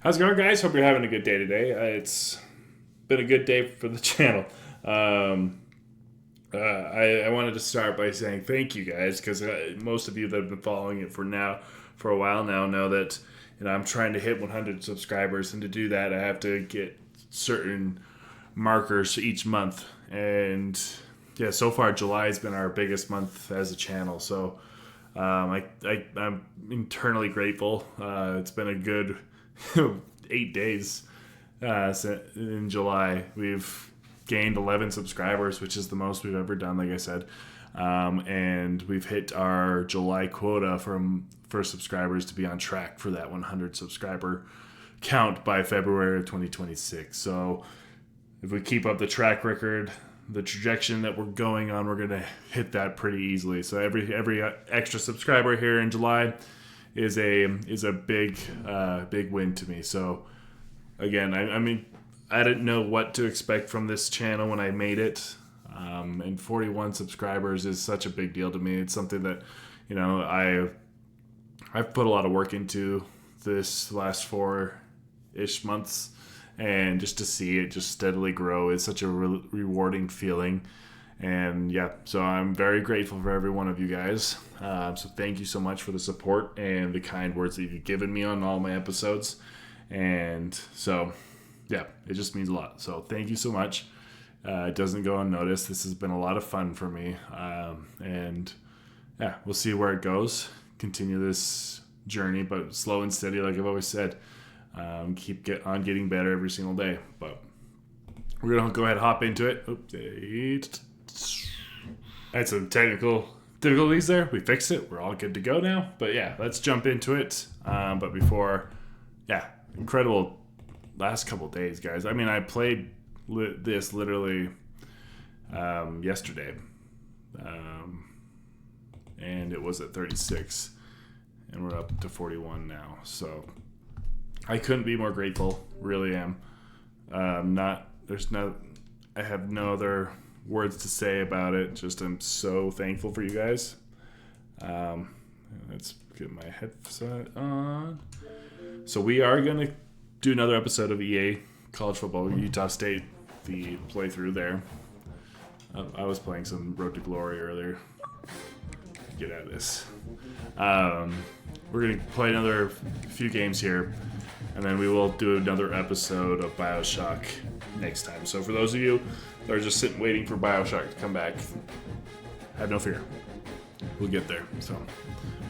How's it going, guys? Hope you're having a good day today. It's been a good day for the channel. I wanted to start by saying thank you, guys, because most of you that have been following it for a while now know that I'm trying to hit 100 subscribers, and to do that, I have to get certain markers each month. And yeah, so far July has been our biggest month as a channel. So I'm internally grateful. It's been a good 8 days in July. We've gained 11 subscribers, which is the most we've ever done, like I said. And we've hit our July quota for subscribers to be on track for that 100 subscriber count by February of 2026. So if we keep up the track record, the trajectory that we're going on, we're going to hit that pretty easily. So every extra subscriber here in July is a big win to me. So again, I mean, I didn't know what to expect from this channel when I made it, and 41 subscribers is such a big deal to me. It's something that I've put a lot of work into this last 4-ish months, and just to see it just steadily grow is such a rewarding feeling. And yeah, so I'm very grateful for every one of you guys. So thank you so much for the support and the kind words that you've given me on all my episodes. And so, yeah, it just means a lot. So thank you so much. It doesn't go unnoticed. This has been a lot of fun for me. And yeah, we'll see where it goes. Continue this journey, but slow and steady, like I've always said. Keep getting better every single day. But we're going to go ahead and hop into it. Oops. Had some technical difficulties there. We fixed it. We're all good to go now. But yeah, let's jump into it. But before, yeah, incredible last couple days, guys. I mean, I played this literally yesterday. And it was at 36. And we're up to 41 now. So I couldn't be more grateful. Really am. I have no other words to say about it. Just I'm so thankful for you guys. Let's get my headset on. So we are going to do another episode of EA College Football, Utah State, the playthrough there. I was playing some Road to Glory earlier. Get out of this. We're going to play another few games here, and then we will do another episode of BioShock next time. So for those of you that are just sitting waiting for BioShock to come back, have no fear. We'll get there. So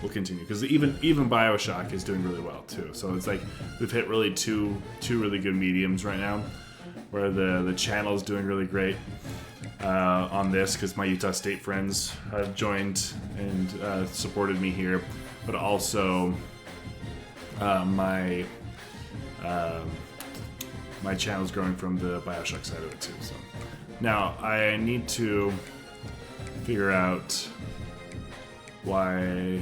we'll continue, because even BioShock is doing really well too. So it's like we've hit really two really good mediums right now, where the channel is doing really great on this, because my Utah State friends have joined and supported me here, but also my channel is growing from the BioShock side of it too. So now I need to figure out why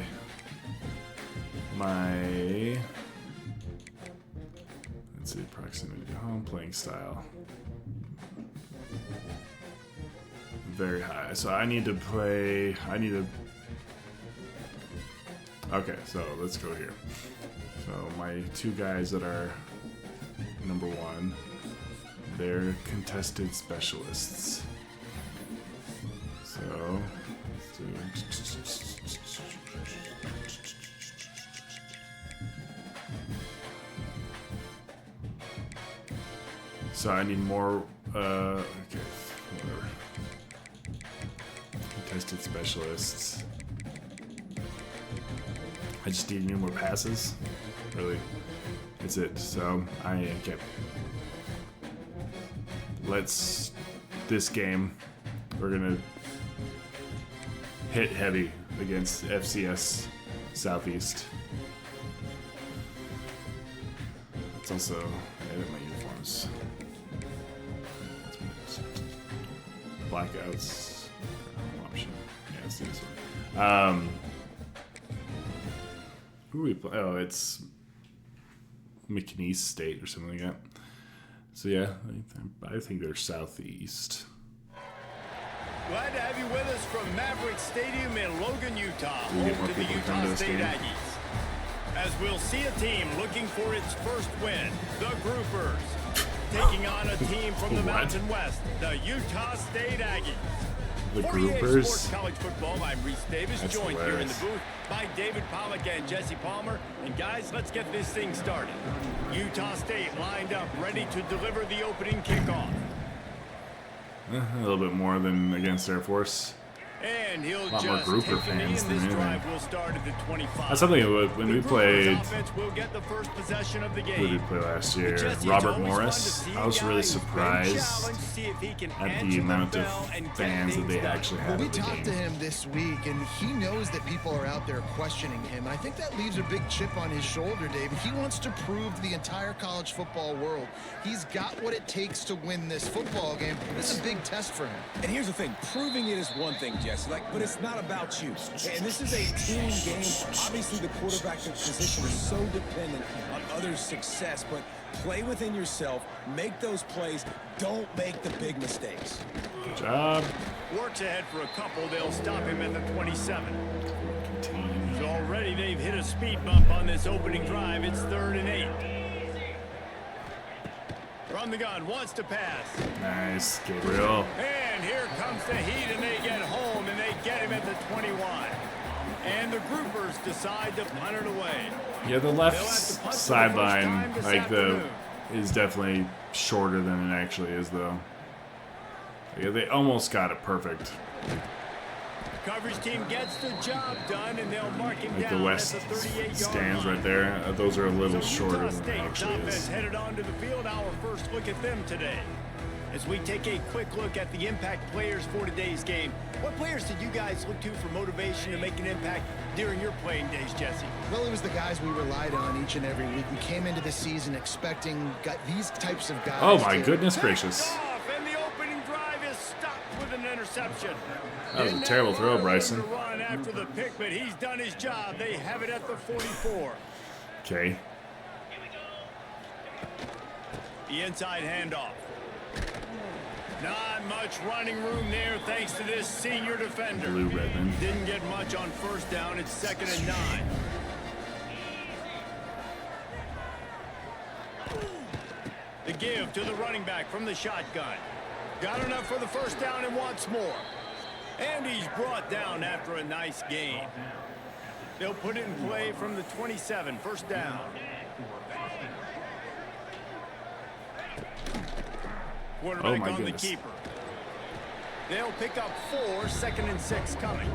let's see, proximity to home, playing style very high. So okay, so let's go here. So my two guys that are number one, they're contested specialists. So let's do so I need more okay, whatever. Contested specialists. I just need more passes. Really. That's it. So this game, we're gonna hit heavy against FCS Southeast. Let's also edit my uniforms. Blackouts option. Yeah, let's do this one. Who are we play? Oh, it's McNeese State or something like that. So yeah, I think they're Southeast. Glad to have you with us from Maverick Stadium in Logan, Utah, home to the Utah State Aggies. As we'll see a team looking for its first win, the Groupers, taking on a team from the Mountain West, the Utah State Aggies. The 48 Groupers. Sports College Football. I'm Reese Davis, That's joined here in the hilarious. booth by David Pollack and Jesse Palmer. And guys, let's get this thing started. Utah State lined up, ready to deliver the opening kickoff. A little bit more than against Air Force. And he'll A lot more just Grouper take the knee, fans and than this anything. drive will start at the 25. That's something when we The Groupers played. offense will get the first possession of the Who game. did we play last year? Jesse, it's Robert always Morris. fun to see I a was guy really who's been surprised challenged, see if he can at answer the amount bell of and get fans that things they done. actually Well, had we at the talked to game. him this week, and he knows that people are out there questioning him. And I think that leaves a big chip on his shoulder, David. He wants to prove to the entire college football world he's got what it takes to win this football game. This is a big test for him. And here's the thing, proving it is one thing, Jesse, but it's not about you. And this is a team game. Obviously, the quarterback position is so dependent on others' success, but play within yourself, make those plays, don't make the big mistakes. Good job. Works ahead for a couple. They'll stop him at the 27. So already they've hit a speed bump on this opening drive. It's 3rd and 8. From the gun, wants to pass. Nice, Gabriel. And here comes the heat, and they get home, and they get him at the 21. And the Groupers decide to punt it away. Yeah, the They'll left have to punt for the first sideline, time this like afternoon. is definitely shorter than it actually is, though. Yeah, they almost got it perfect. Coverage team gets the job done, and they'll mark him Like down the west at the 38-yard stands line. right there. Those are a little So shorter Utah than it State's actually offense is. headed onto the field. Our first look at them today. As we take a quick look at the impact players for today's game, what players did you guys look to for motivation to make an impact during your playing days, Jesse? Well, it was the guys we relied on each and every week. We came into the season expecting these types of guys. Oh my to- goodness gracious. Off, and the opening drive is stopped with an interception. That was a Didn't terrible have throw, room Bryson. to run after the pick, but he's done his job. They have it at the 44. Okay. The inside handoff. Not much running room there thanks to this senior defender. Blue Redmond. Didn't get much on first down. It's 2nd and 9. The give to the running back from the shotgun. Got enough for the first down and wants more. And he's brought down after a nice gain. They'll put it in play from the 27. First down. Quarterback Oh, my on goodness. the keeper. They'll pick up 4, 2nd and 6 coming.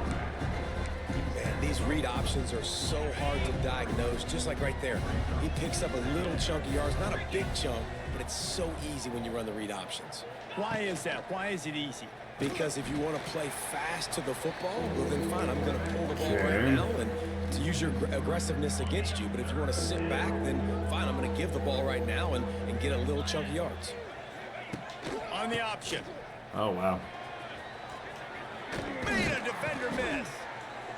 Man, these read options are so hard to diagnose, just like right there. He picks up a little chunk of yards, not a big chunk, but it's so easy when you run the read options. Why is that? Why is it easy? Because if you want to play fast to the football, well then fine, I'm going to pull the ball Okay. right now and to use your aggressiveness against you. But if you want to sit back, then fine, I'm going to give the ball right now and get a little chunk of yards. On the option. Oh, wow. Made a defender miss.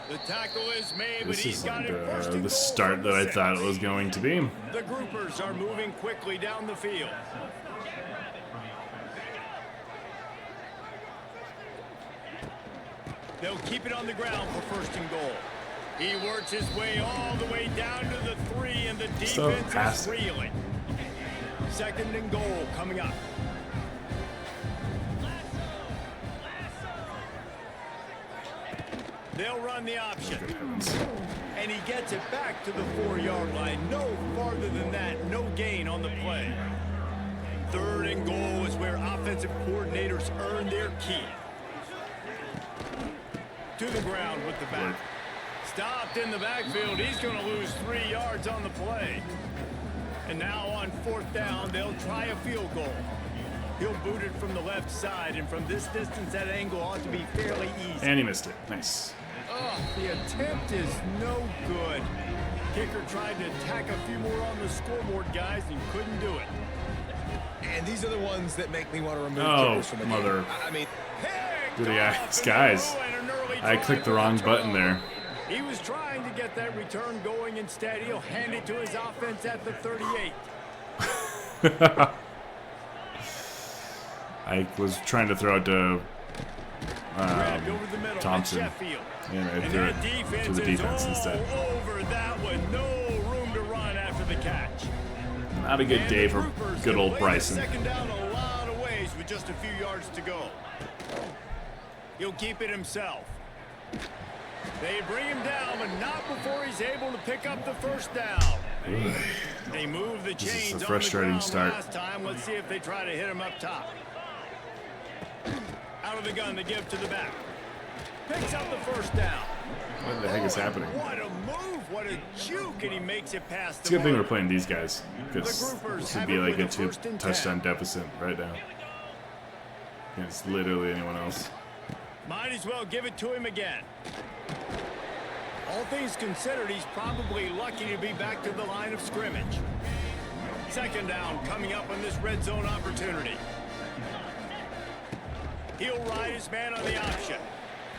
The tackle is made, but This he's is got like it first and the goal start from that I the thought it 6. was going to be. The Groupers are moving quickly down the field. They'll keep it on the ground for 1st and goal. He works his way all the way down to the 3, and the So defense is fast. reeling. 2nd and goal coming up. They'll run the option. And he gets it back to the 4-yard line. No farther than that. No gain on the play. 3rd and goal is where offensive coordinators earn their keep. To the ground with the back. Stopped in the backfield. He's going to lose 3 yards on the play. And now on 4th down, they'll try a field goal. He'll boot it from the left side, and from this distance, that angle ought to be fairly easy. And he missed it. Nice. Oh, the attempt is no good. Kicker tried to tack a few more on the scoreboard, guys, and couldn't do it. And these are the ones that make me want to remove Oh, kickers from the mother. game. I mean, Picked Good off guys, in the guys. middle and an early I drive clicked the for wrong the button turnover. there. He was trying to get that return going. Instead, he'll hand it to his offense at the 38. I was trying to throw it to Grabbed over the middle Thompson. at Sheffield. And I And threw that it defense to the is defense all instead. over that one. No room after the catch. Not a good day for good old Bryson. Second down a lot of ways with just a few yards to go. He'll keep it himself. They bring him down, but not before he's able to pick up the first down. They move the chains. This is a frustrating start. Last time. Let's see if they try to hit him up top. Out of the gun, they give to the back. Picks up the first down. What the heck is happening? What a move, what a juke, and he makes it past It's the a good thing we're mark. playing these guys, because this would be like a 2-touchdown deficit right now. Against literally anyone else. Might as well give it to him again. All things considered, he's probably lucky to be back to the line of scrimmage. Second down coming up on this red zone opportunity. He'll ride his man on the option.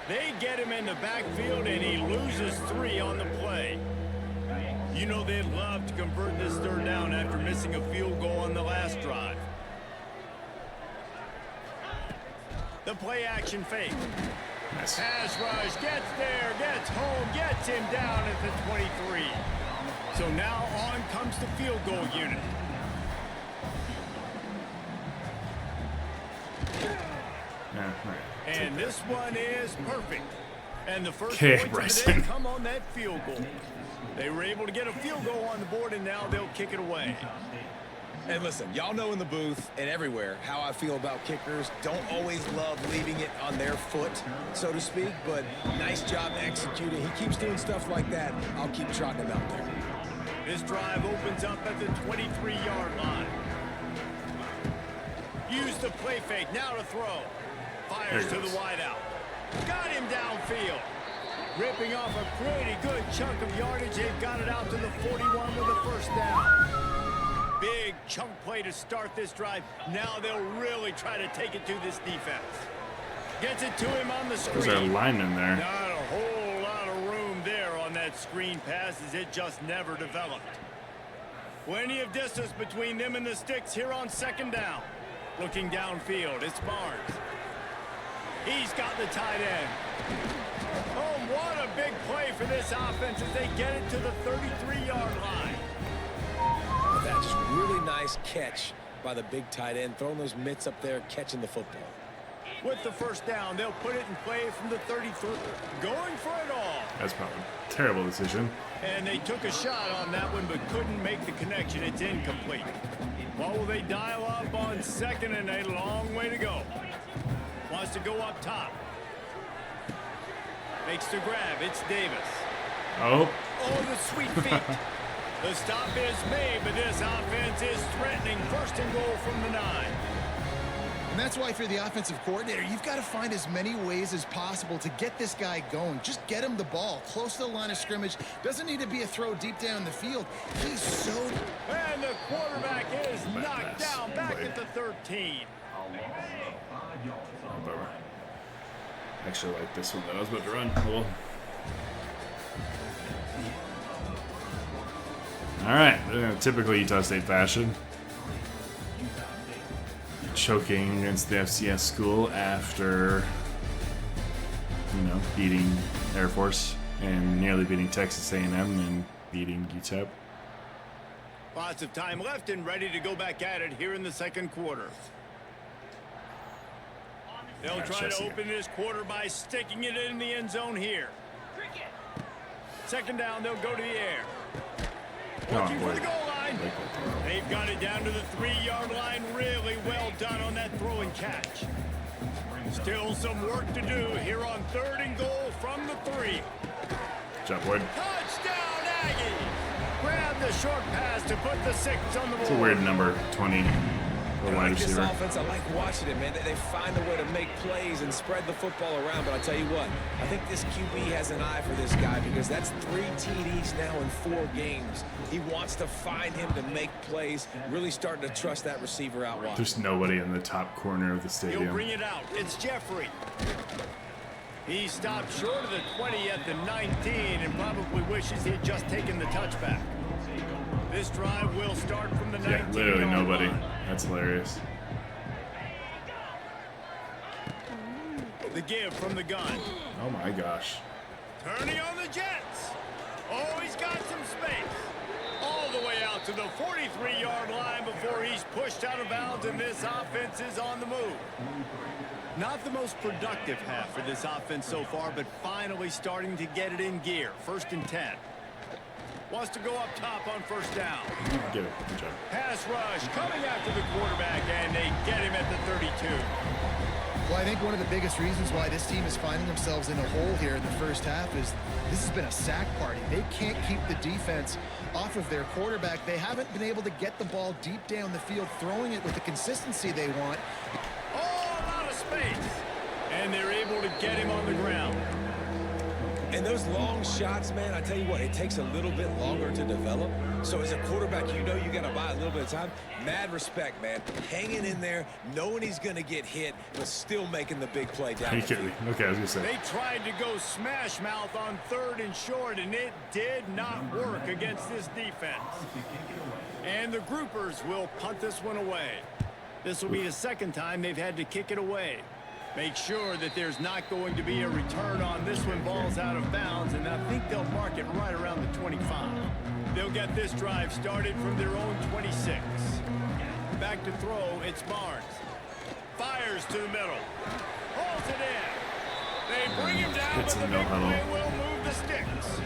They get him in the backfield, and he loses 3 on the play. You know they'd love to convert this third down after missing a field goal on the last drive. The play action fake. Nice. Pass rush, gets there, gets home, gets him down at the 23. So now on comes the field goal unit. Yeah, all right. And this one is perfect. And the first Okay, points of the day come on that field goal. They were able to get a field goal on the board, and now they'll kick it away. And listen, y'all know in the booth and everywhere how I feel about kickers. Don't always love leaving it on their foot, so to speak, but nice job executing. He keeps doing stuff like that. I'll keep trotting him out there. This drive opens up at the 23-yard line. Use the play fake, now to throw. Fires to the wideout. Got him downfield. Ripping off a pretty good chunk of yardage. They've got it out to the 41 with a first down. Big chunk play to start this drive. Now they'll really try to take it to this defense. Gets it to him on the screen. There's our lineman there. Not a whole lot of room there on that screen pass, as it just never developed. Plenty of distance between them and the sticks here on second down. Looking downfield, it's Barnes. He's got the tight end. Oh, what a big play for this offense as they get it to the 33-yard line. That's just really nice catch by the big tight end, throwing those mitts up there, catching the football. With the first down, they'll put it in play from the 33. Going for it all. That's probably a terrible decision. And they took a shot on that one, but couldn't make the connection. It's incomplete. What will they dial up on second, and a long way to go? Wants to go up top. Makes the grab. It's Davis. Oh. Oh, the sweet feet. The stop is made, but this offense is threatening. First and goal from the 9. And that's why if you're the offensive coordinator, you've got to find as many ways as possible to get this guy going. Just get him the ball close to the line of scrimmage. Doesn't need to be a throw deep down the field. He's so... And the quarterback is knocked down back at the 13. Oh, bummer. I actually like this one that I was about to run. Cool. All right, typically Utah State fashion. Choking against the FCS school after, beating Air Force and nearly beating Texas A&M and beating UTEP. Lots of time left and ready to go back at it here in the second quarter. They'll try to open this quarter by sticking it in the end zone here. Second down, they'll go to the air. Looking for the goal line. They've got it down to the 3-yard line. Really well done on that throw and catch. Still some work to do here on third and goal from the 3. Good job, Boyd. Touchdown, Aggies. Grab the short pass to put the 6 on the board. It's a weird number, 20. I like this offense. I like watching it, man. They find a way to make plays and spread the football around. But I'll tell you what, I think this QB has an eye for this guy because that's 3 TDs now in 4 games. He wants to find him to make plays, really starting to trust that receiver out wide. There's nobody in the top corner of the stadium. He'll bring it out. It's Jeffrey. He stopped short of the 20 at the 19 and probably wishes he had just taken the touchback. This drive will start from the 19. Yeah, literally nobody. That's hilarious. The give from the gun. Oh my gosh. Turning on the Jets. Oh, he's got some space. All the way out to the 43-yard line before he's pushed out of bounds, and this offense is on the move. Not the most productive half for this offense so far, but finally starting to get it in gear. 1st and 10. Wants to go up top on 1st down. Good job. Pass rush coming after the quarterback, and they get him at the 32. Well, I think one of the biggest reasons why this team is finding themselves in a hole here in the first half is this has been a sack party. They can't keep the defense off of their quarterback. They haven't been able to get the ball deep down the field, throwing it with the consistency they want. Oh, a lot of space. And they're able to get him on the ground. And those long shots, man, I tell you what, it takes a little bit longer to develop. So as a quarterback, you know you got to buy a little bit of time. Mad respect, man. Hanging in there, knowing he's going to get hit, but still making the big play down. Are you kidding me? Okay, I was going to say. They tried to go smash mouth on 3rd and short, and it did not work against this defense. And the groupers will punt this one away. This will be the 2nd time they've had to kick it away. Make sure that there's not going to be a return on this one. Ball's out of bounds, and I think they'll mark it right around the 25. They'll get this drive started from their own 26. Back to throw, it's Barnes. Fires to the middle. Holds it in. They bring him down, but the big play will move the sticks.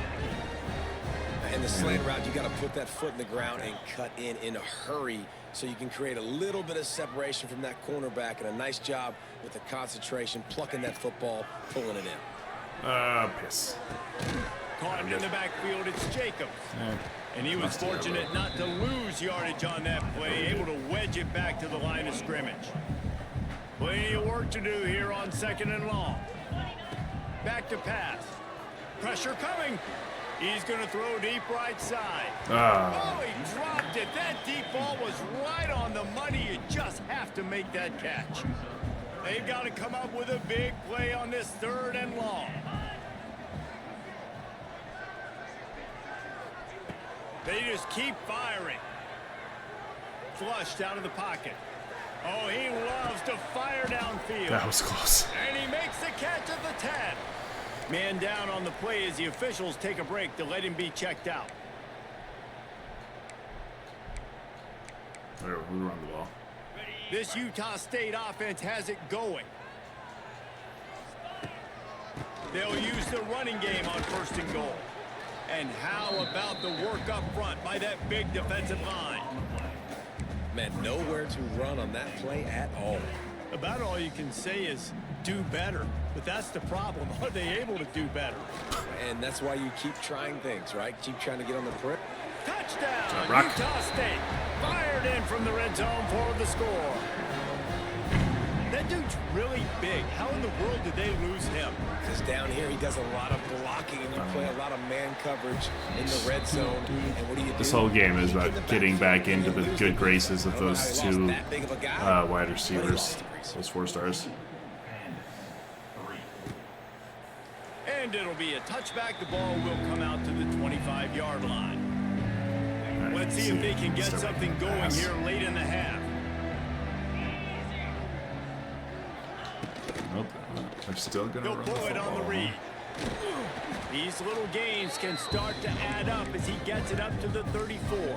In the slant route, you got to put that foot in the ground and cut in a hurry so you can create a little bit of separation from that cornerback, and a nice job with the concentration, plucking that football, pulling it in. Piss. Caught in the backfield, it's Jacobs. And he was fortunate not to lose yardage on that play, able to wedge it back to the line of scrimmage. Plenty of work to do here on 2nd and long. Back to pass. Pressure coming. He's going to throw deep right side. Oh, he dropped it. That deep ball was right on the money. You just have to make that catch. They've got to come up with a big play on this 3rd and long. They just keep firing. Flushed out of the pocket. Oh, he loves to fire downfield. That was close. And he makes the catch at the 10. Man down on the play as the officials take a break to let him be checked out. We run the ball. This Utah State offense has it going. They'll use the running game on 1st and goal. And how about the work up front by that big defensive line? Man, nowhere to run on that play at all. About all you can say is do better. But that's the problem. Are they able to do better? And that's why you keep trying things, right? Keep trying to get on the prep. Touchdown, Utah State. Fired in from the red zone for the score. That dude's really big. How in the world did they lose him? Because down here he does a lot of blocking, and you play a lot of man coverage in the red zone. And what do you do? This whole game is about getting back into the good graces of those 2 wide receivers, those 4 stars. And it'll be a touchback. The ball will come out to the 25-yard line. Let's see if they can get something going here late in the half. Nope. They're still going to run the pull it on the read. These little gains can start to add up as he gets it up to the 34.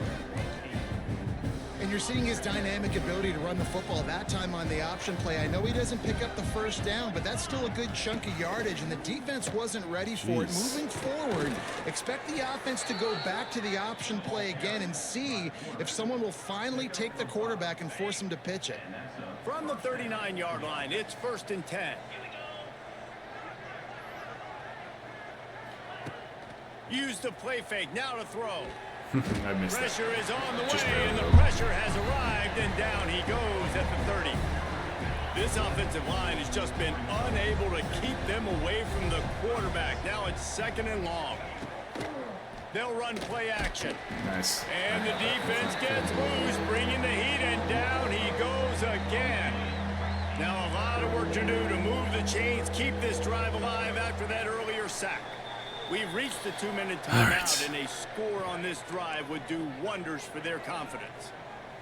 And you're seeing his dynamic ability to run the football. That time on the option play, I know he doesn't pick up the 1st down, but that's still a good chunk of yardage, and the defense wasn't ready for it. Moving forward, expect the offense to go back to the option play again and see if someone will finally take the quarterback and force him to pitch it. From the 39-yard line, it's 1st and 10. Use the play fake, now to throw. I missed Pressure that. is on the Just way, barely. and the pressure has arrived, and down he goes at the 30. This offensive line has just been unable to keep them away from the quarterback. Now it's 2nd and long. They'll run play action. Nice. And the defense gets loose, bringing the heat, and down he goes again. Now a lot of work to do to move the chains, keep this drive alive after that earlier sack. We've reached the 2-minute timeout, and a score on this drive would do wonders for their confidence.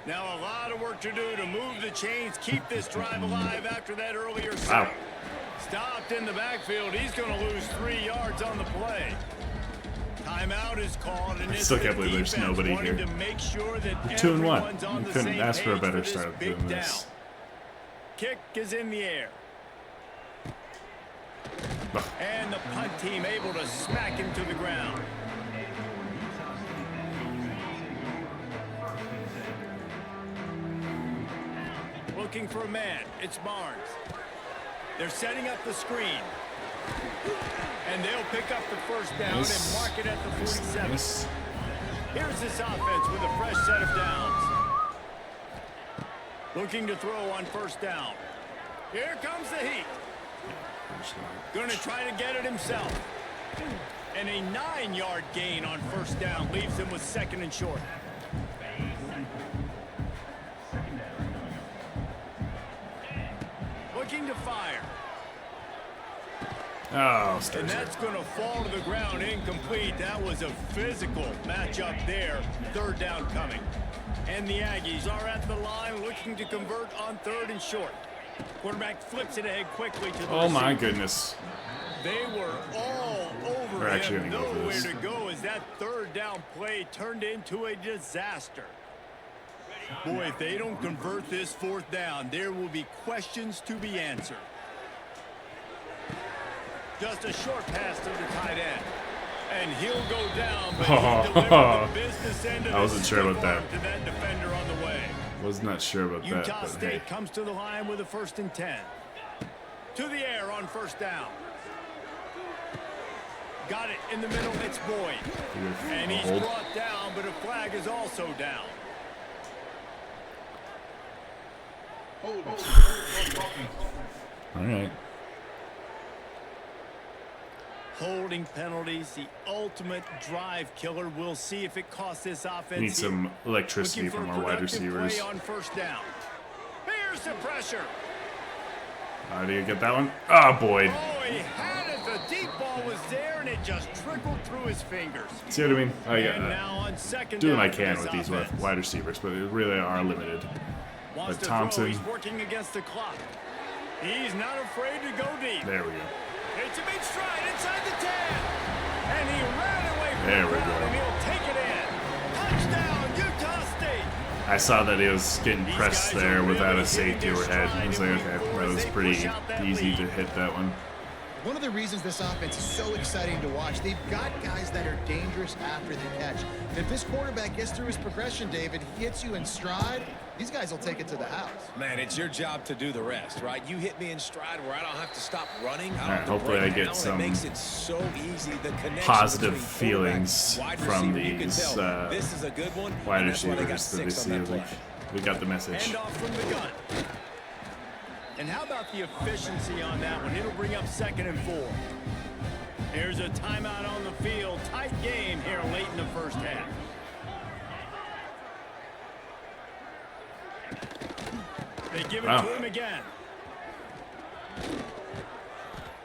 Now a lot of work to do to move the chains, keep this drive alive after that earlier sack. Stopped in the backfield. He's going to lose 3 yards on the play. Timeout is called, and I still can't believe there's nobody here. To make sure that 2-1. You couldn't ask for a better start than this. Kick is in the air. And the punt team able to smack him to the ground. Looking for a man. It's Barnes. They're setting up the screen. And they'll pick up the first down and mark it at the 47. Here's this offense with a fresh set of downs. Looking to throw on first down. Here comes the heat. Going to try to get it himself. And a 9-yard gain on first down leaves him with 2nd and short. Looking to fire. Oh, and that's going to fall to the ground incomplete. That was a physical matchup there. 3rd down coming. And the Aggies are at the line looking to convert on 3rd and short. Quarterback flips it ahead quickly to the receiver. my goodness. They were all over him. Nowhere to go as that 3rd down play turned into a disaster. Boy, if they don't convert this 4th down, there will be questions to be answered. Just a short pass to the tight end. And he'll go down, but he delivered the business end of I wasn't sure about that. To that defender on the way. Was not sure about that. Utah State comes to the line with a 1st and 10. To the air on first down. Got it in the middle. It's Boyd. And he's brought down, but a flag is also down. All right. Holding penalties, the ultimate drive killer. We'll see if it costs this offense. Need some electricity from our wide receivers. Play on first down. Here's the pressure. How do you get that one? Oh, Boyd. Oh, he had it. The deep ball was there, and it just trickled through his fingers. See what I mean? I now on second doing what I down can for with this these offense. wide receivers, but they really are limited. Wants But to Thompson. throw. He's working against the clock. He's not afraid to go deep. There we go. It's a big stride inside the 10. And he ran away from There the we crowd, go. and he'll take it in. Touchdown, Utah State. I saw that he was getting These pressed guys there are without really a safety hitting their overhead. I stride, was and like, okay, move that forward was as they pretty push out that easy lead. to hit that one. One of the reasons this offense is so exciting to watch, they've got guys that are dangerous after the catch. If this quarterback gets through his progression, David, he hits you in stride, these guys will take it to the house. Man, it's your job to do the rest, right? You hit me in stride where I don't have to stop running. All right, hopefully I get some it makes it so easy. The connection positive between feelings quarterback, from wide receiver, you can these tell this is a good one, wide and that's why they got receivers that they 6 see. on that Like, play. we got the message. Hand off from the gun. And how about the efficiency on that one? It'll bring up 2nd and 4. Here's a timeout on the field. Tight game here late in the first half. They give it to him again.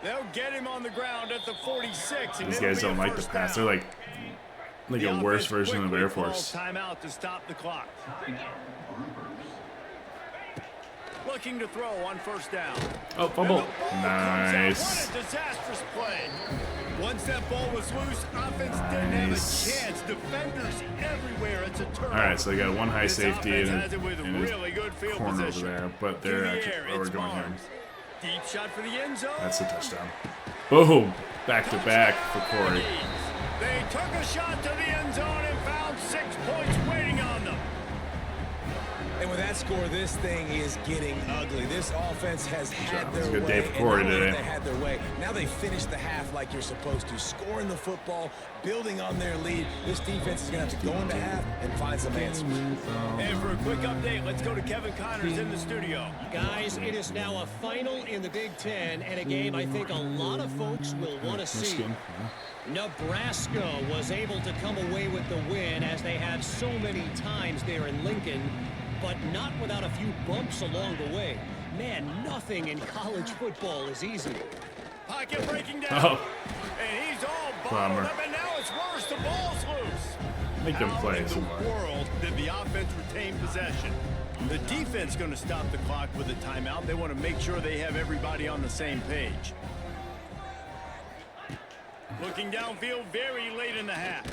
They'll get him on the ground at the 46. And These guys don't like the pass. They're like the a worse offense version of quickly Air Force. calls timeout to stop the clock. Looking to throw on first down. Oh, fumble. Nice. What a disastrous play. Once that ball was loose, offense didn't have a chance. Defenders everywhere. It's a turnover. All right, so they got one high safety in a really good field corner position. over there, but they're actually we're going here. Deep shot for the end zone. That's a touchdown. Boom! Back to back for Corey. They took a shot to the end zone and found 6 points waiting on them. And with that score, this thing is getting ugly. This offense has had their way. It's a good day for Corey today. They had their way. Now they finish the half like you're supposed to, scoring the football, building on their lead. This defense is going to have to go into half and find some answers. And for a quick update, let's go to Kevin Connors in the studio. Guys, it is now a final in the Big Ten and a game I think a lot of folks will want to see. Nebraska was able to come away with the win as they have so many times there in Lincoln, but not without a few bumps along the way. Man, nothing in college football is easy. Pocket breaking down. Oh. And he's all Bummer. bottled up, and now it's worse. The ball's loose. Make them play How in some the more. world did the offense retain possession? The defense going to stop the clock with a timeout. They want to make sure they have everybody on the same page. Looking downfield very late in the half.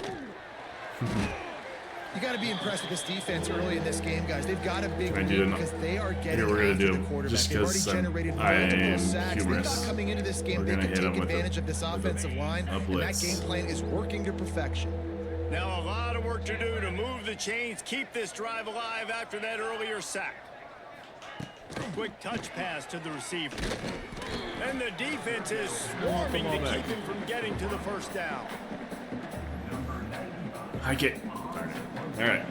You got to be impressed with this defense early in this game, guys. They've got a big lead because they are getting here we're after gonna the do quarterback. just They've already because generated I multiple am sacks. They humorous. thought coming into this game We're they gonna could hit take them with advantage of this offensive line, and that blitz. game plan is working to perfection. Now a lot of work to do to move the chains, keep this drive alive after that earlier sack. Quick touch pass to the receiver. And the defense is swarming to keep him from getting to the first down. Hike it. All right.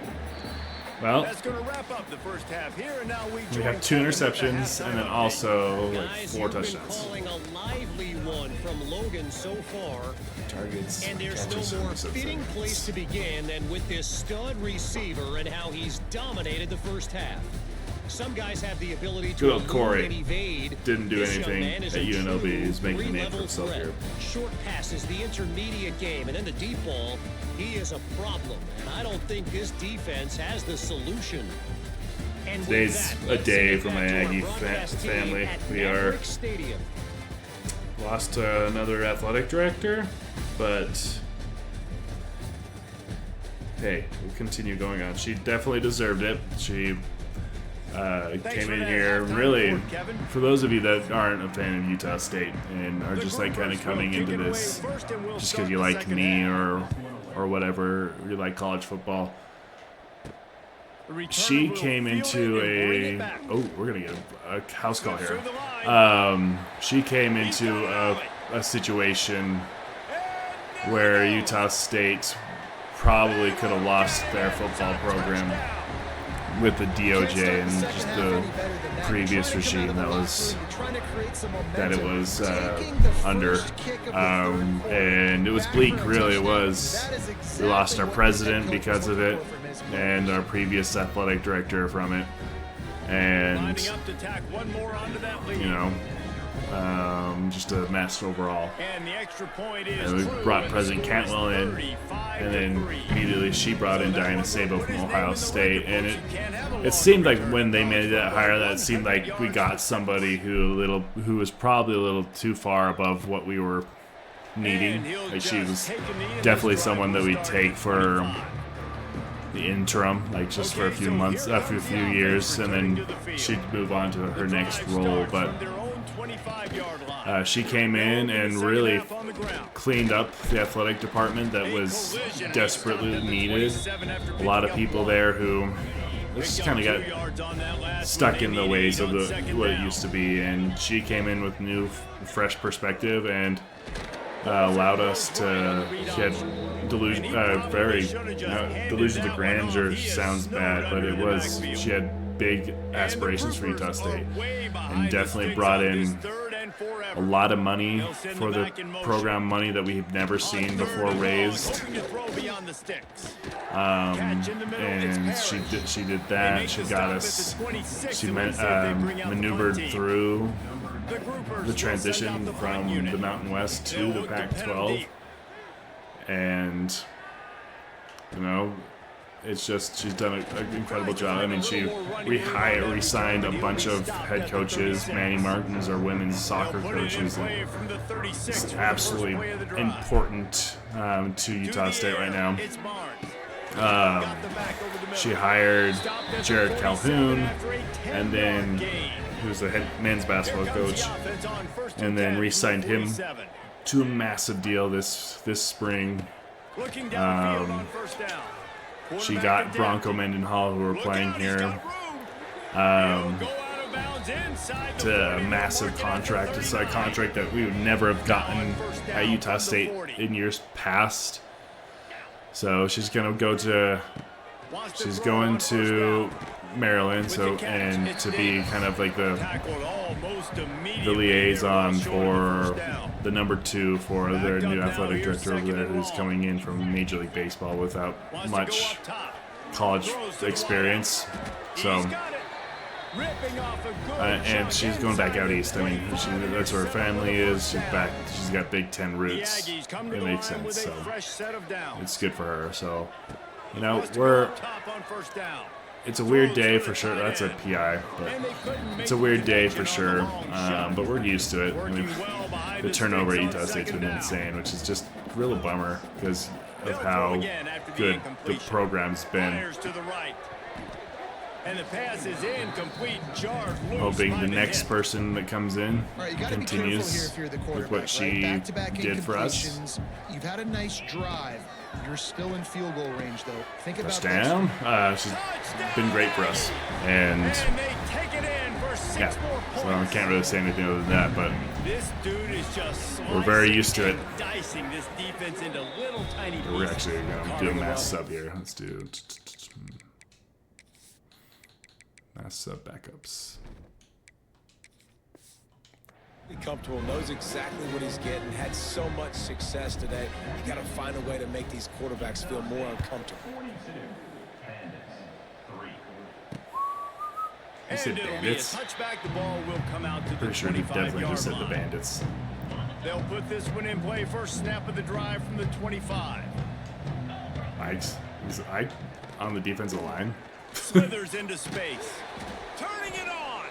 Well, That's going to wrap up the first half here, and now we have 2 interceptions and then also like Guys, 4 you've been touchdowns. calling a lively one from Logan so far. Targets. And there's catches, no more interceptions. fitting place to begin than with this stud receiver and how he's dominated the first half. Some guys have the ability to Good old elude Corey. and evade. Didn't do This young anything man is at a UNLV. true He's making a name for three-level himself threat. here. Short passes, the intermediate game, and then the deep ball. He is a problem, and I don't think this defense has the solution. And with Today's that, a let's day send it for back my to our Aggie broadcast team family. at We are Maverick Stadium. lost to another athletic director, but hey, we'll continue going on. She definitely deserved it. She came in here really, for those of you that aren't a fan of Utah State and are just like kind of coming into this just because you like me or whatever, you like college football. She came into we're gonna get a house call here. She came into a situation where Utah State probably could have lost their football program with the DOJ and just the previous regime that it was under, and it was bleak. Really, it was. We lost our president because of it, and our previous athletic director from it, and you know, just a mess overall. And the extra point is And we brought President Cantwell in, and then immediately she brought in Diana Sabo from Ohio State, and it seemed like when they made that hire, that it seemed like we got somebody who was probably a little too far above what we were needing. Like she was definitely someone that we'd take for the interim, like just for a few months, a few years, and then she'd move on to her next role. But she came in and really cleaned up the athletic department that was desperately needed. A lot of people there who just kind of got stuck in the ways of what it used to be, and she came in with new, fresh perspective and allowed us to get delusions of grandeur sounds bad, but it was, she had big aspirations for Utah State and definitely brought in a lot of money for the program, money that we've never seen before raised. And she did that. She got us. She maneuvered through the transition from the Mountain West to the Pac-12, and you know, it's just she's done an incredible job. I mean, she re-signed a bunch of head coaches. Manny Martin's our women's soccer coaches, and it's absolutely important to Utah State right now. She hired Jared Calhoun, and then who's the head men's basketball coach, and then re-signed him to a massive deal this spring. She got Bronco Mendenhall, who are playing here, to a massive contract. It's a contract that we would never have gotten at Utah State in years past. So she's going to Maryland, and to be kind of like the liaison for the number 2 for their new athletic director over there, who's coming in from Major League Baseball without much college experience. So, and she's going back out east. I mean, that's where her family is. She's back. She's got Big Ten roots. It makes sense. So it's good for her. So, you know, it's a weird day for sure. That's a PI, but it's a weird day for sure. But we're used to it. I mean, the turnover at Utah State's been insane, which is just real bummer because of how good the program's been. Fires to the right. And the pass is incomplete. Jarred loose. Hoping the next person that comes in Right, you gotta continues be careful here if you're the with quarterback, what she right? Back-to-back did for us. incompletions. You've had a nice drive. You're still in field goal range, though. Think about Touchdown. She's been great for us, and they take it in for 6 yeah. more points. So I can't really say anything other than that, but This dude is just we're very used to it. dicing this defense into little tiny pieces. We're actually gonna do a mass sub here. Let's do mass sub backups. Comfortable, knows exactly what he's getting, had so much success today. You got to find a way to make these quarterbacks feel more uncomfortable. You said Bandits? Touchback, the ball will come out to the Pretty sure he 25-yard definitely just said the line. Bandits. They'll put this one in play. First snap of the drive from the 25. Is Ike on the defensive line? Slithers into space. Turning it on.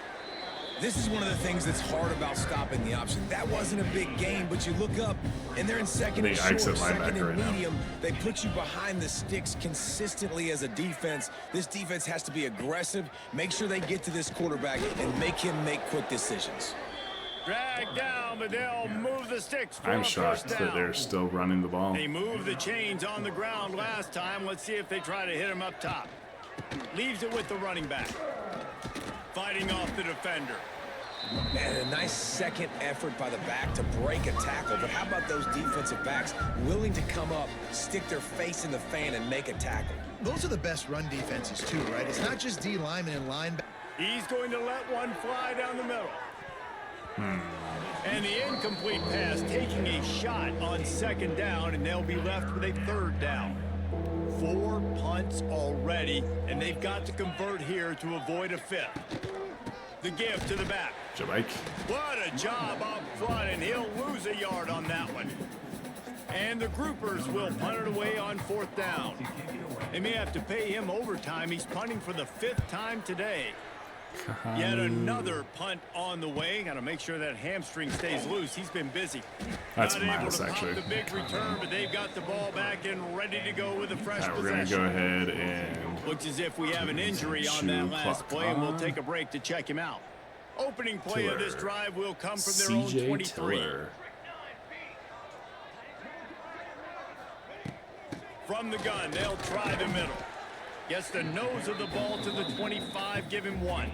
This is one of the things that's hard about stopping the option. That wasn't a big gain, but you look up, and they're in second and Ike's short, at second linebacker and right now. medium. They put you behind the sticks consistently as a defense. This defense has to be aggressive, make sure they get to this quarterback, and make him make quick decisions. Drag down, but they'll move the sticks for I'm a shocked first that down. they're still running the ball. They moved the chains on the ground last time. Let's see if they try to hit him up top. Leaves it with the running back. Fighting off the defender. And a nice second effort by the back to break a tackle. But how about those defensive backs willing to come up, stick their face in the fan, and make a tackle? Those are the best run defenses, too, right? It's not just D linemen and linebackers. He's going to let one fly down the middle. And the incomplete pass taking a shot on second down, and they'll be left with a third down. 4 punts already, and they've got to convert here to avoid a fifth. The give to the back. Jamaica. What a job up front, and he'll lose a yard on that one. And the groupers will punt it away on fourth down. They may have to pay him overtime. He's punting for the 5th time today. Yet another punt on the way. Got to make sure that hamstring stays loose. He's been busy. That's Not able Miles, to pop actually. the big return, but they've got the ball back and ready to go with a fresh All right, we're going to possession. go ahead and Looks as if we have an injury on that last play, and we'll take a break to check him out. Opening play of this drive will come from their own CJ 23. Tiller. From the gun, they'll try the middle. Gets the nose of the ball to the 25, give him 1.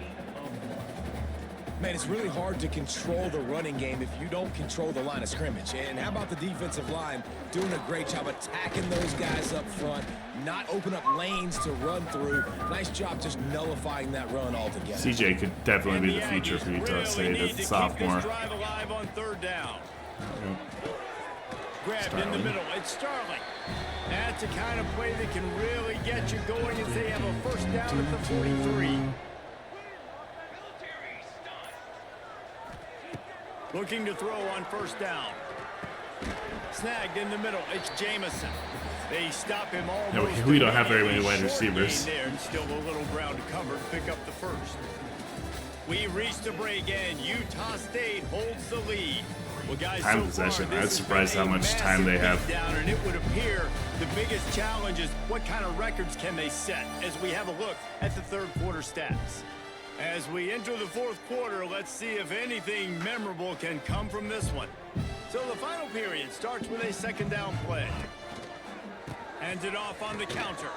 Man, it's really hard to control the running game if you don't control the line of scrimmage. And how about the defensive line doing a great job attacking those guys up front, not open up lanes to run through. Nice job just nullifying that run altogether. CJ could definitely be the future for Utah State as a sophomore. Drive alive on third down. Grabbed in the middle. It's Starling. That's the kind of play that can really get you going as they have a first down at the 43. Looking to throw on first down. Snagged in the middle. It's Jamison. They stop him almost. We don't have very many immediately. wide receivers. Short gain there, and still a little ground to cover. Pick up the first. We reach the break, and Utah State holds the lead. Well, guys, Time so possession. far, I was this has surprised been how a much time they massive have. beatdown, and it would appear the biggest challenge is what kind of records can they set as we have a look at the third quarter stats. As we enter the fourth quarter, let's see if anything memorable can come from this one. So the final period starts with a second down play. Hands it off on the counter.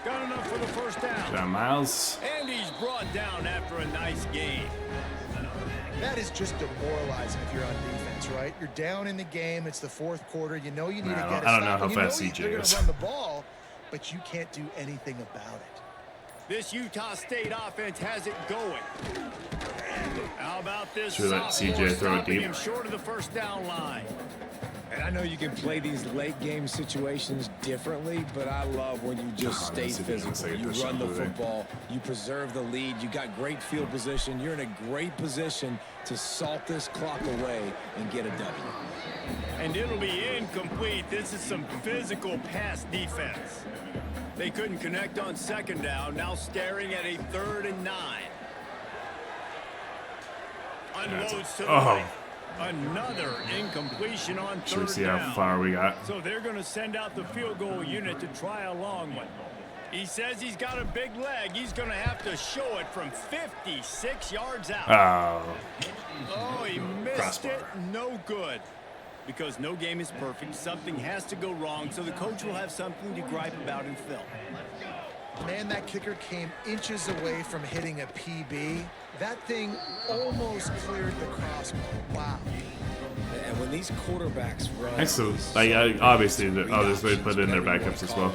Got enough for the first down. John Miles. And he's brought down after a nice gain. That is just demoralizing if you're on defense, right? You're down in the game. It's the fourth quarter. You know you need to get a I don't know stop. how And you fast know CJ they're going is. to run the ball, but you can't do anything about it. This Utah State offense has it going. How about this? Should let sophomore CJ throw it stopping deep? him short of the first down line. And I know you can play these late game situations differently, but I love when you just stay let's see if he can physical. say You this run the over there. football, you preserve the lead, you got great field position. You're in a great position to salt this clock away and get a W. And it'll be incomplete. This is some physical pass defense. They couldn't connect on second down. Now staring at a 3rd and 9. Unloads to the right. Another incompletion on Should we third see how down. far we got? So they're going to send out the field goal unit to try a long one. He says he's got a big leg. He's going to have to show it from 56 yards out. Oh, he missed Crossbar. it. No good. Because no game is perfect. Something has to go wrong, so the coach will have something to gripe about in film. Man, that kicker came inches away from hitting a PB. That thing almost cleared the crossbar. Wow. And when these quarterbacks run, And so, obviously, the others they put in their backups as well.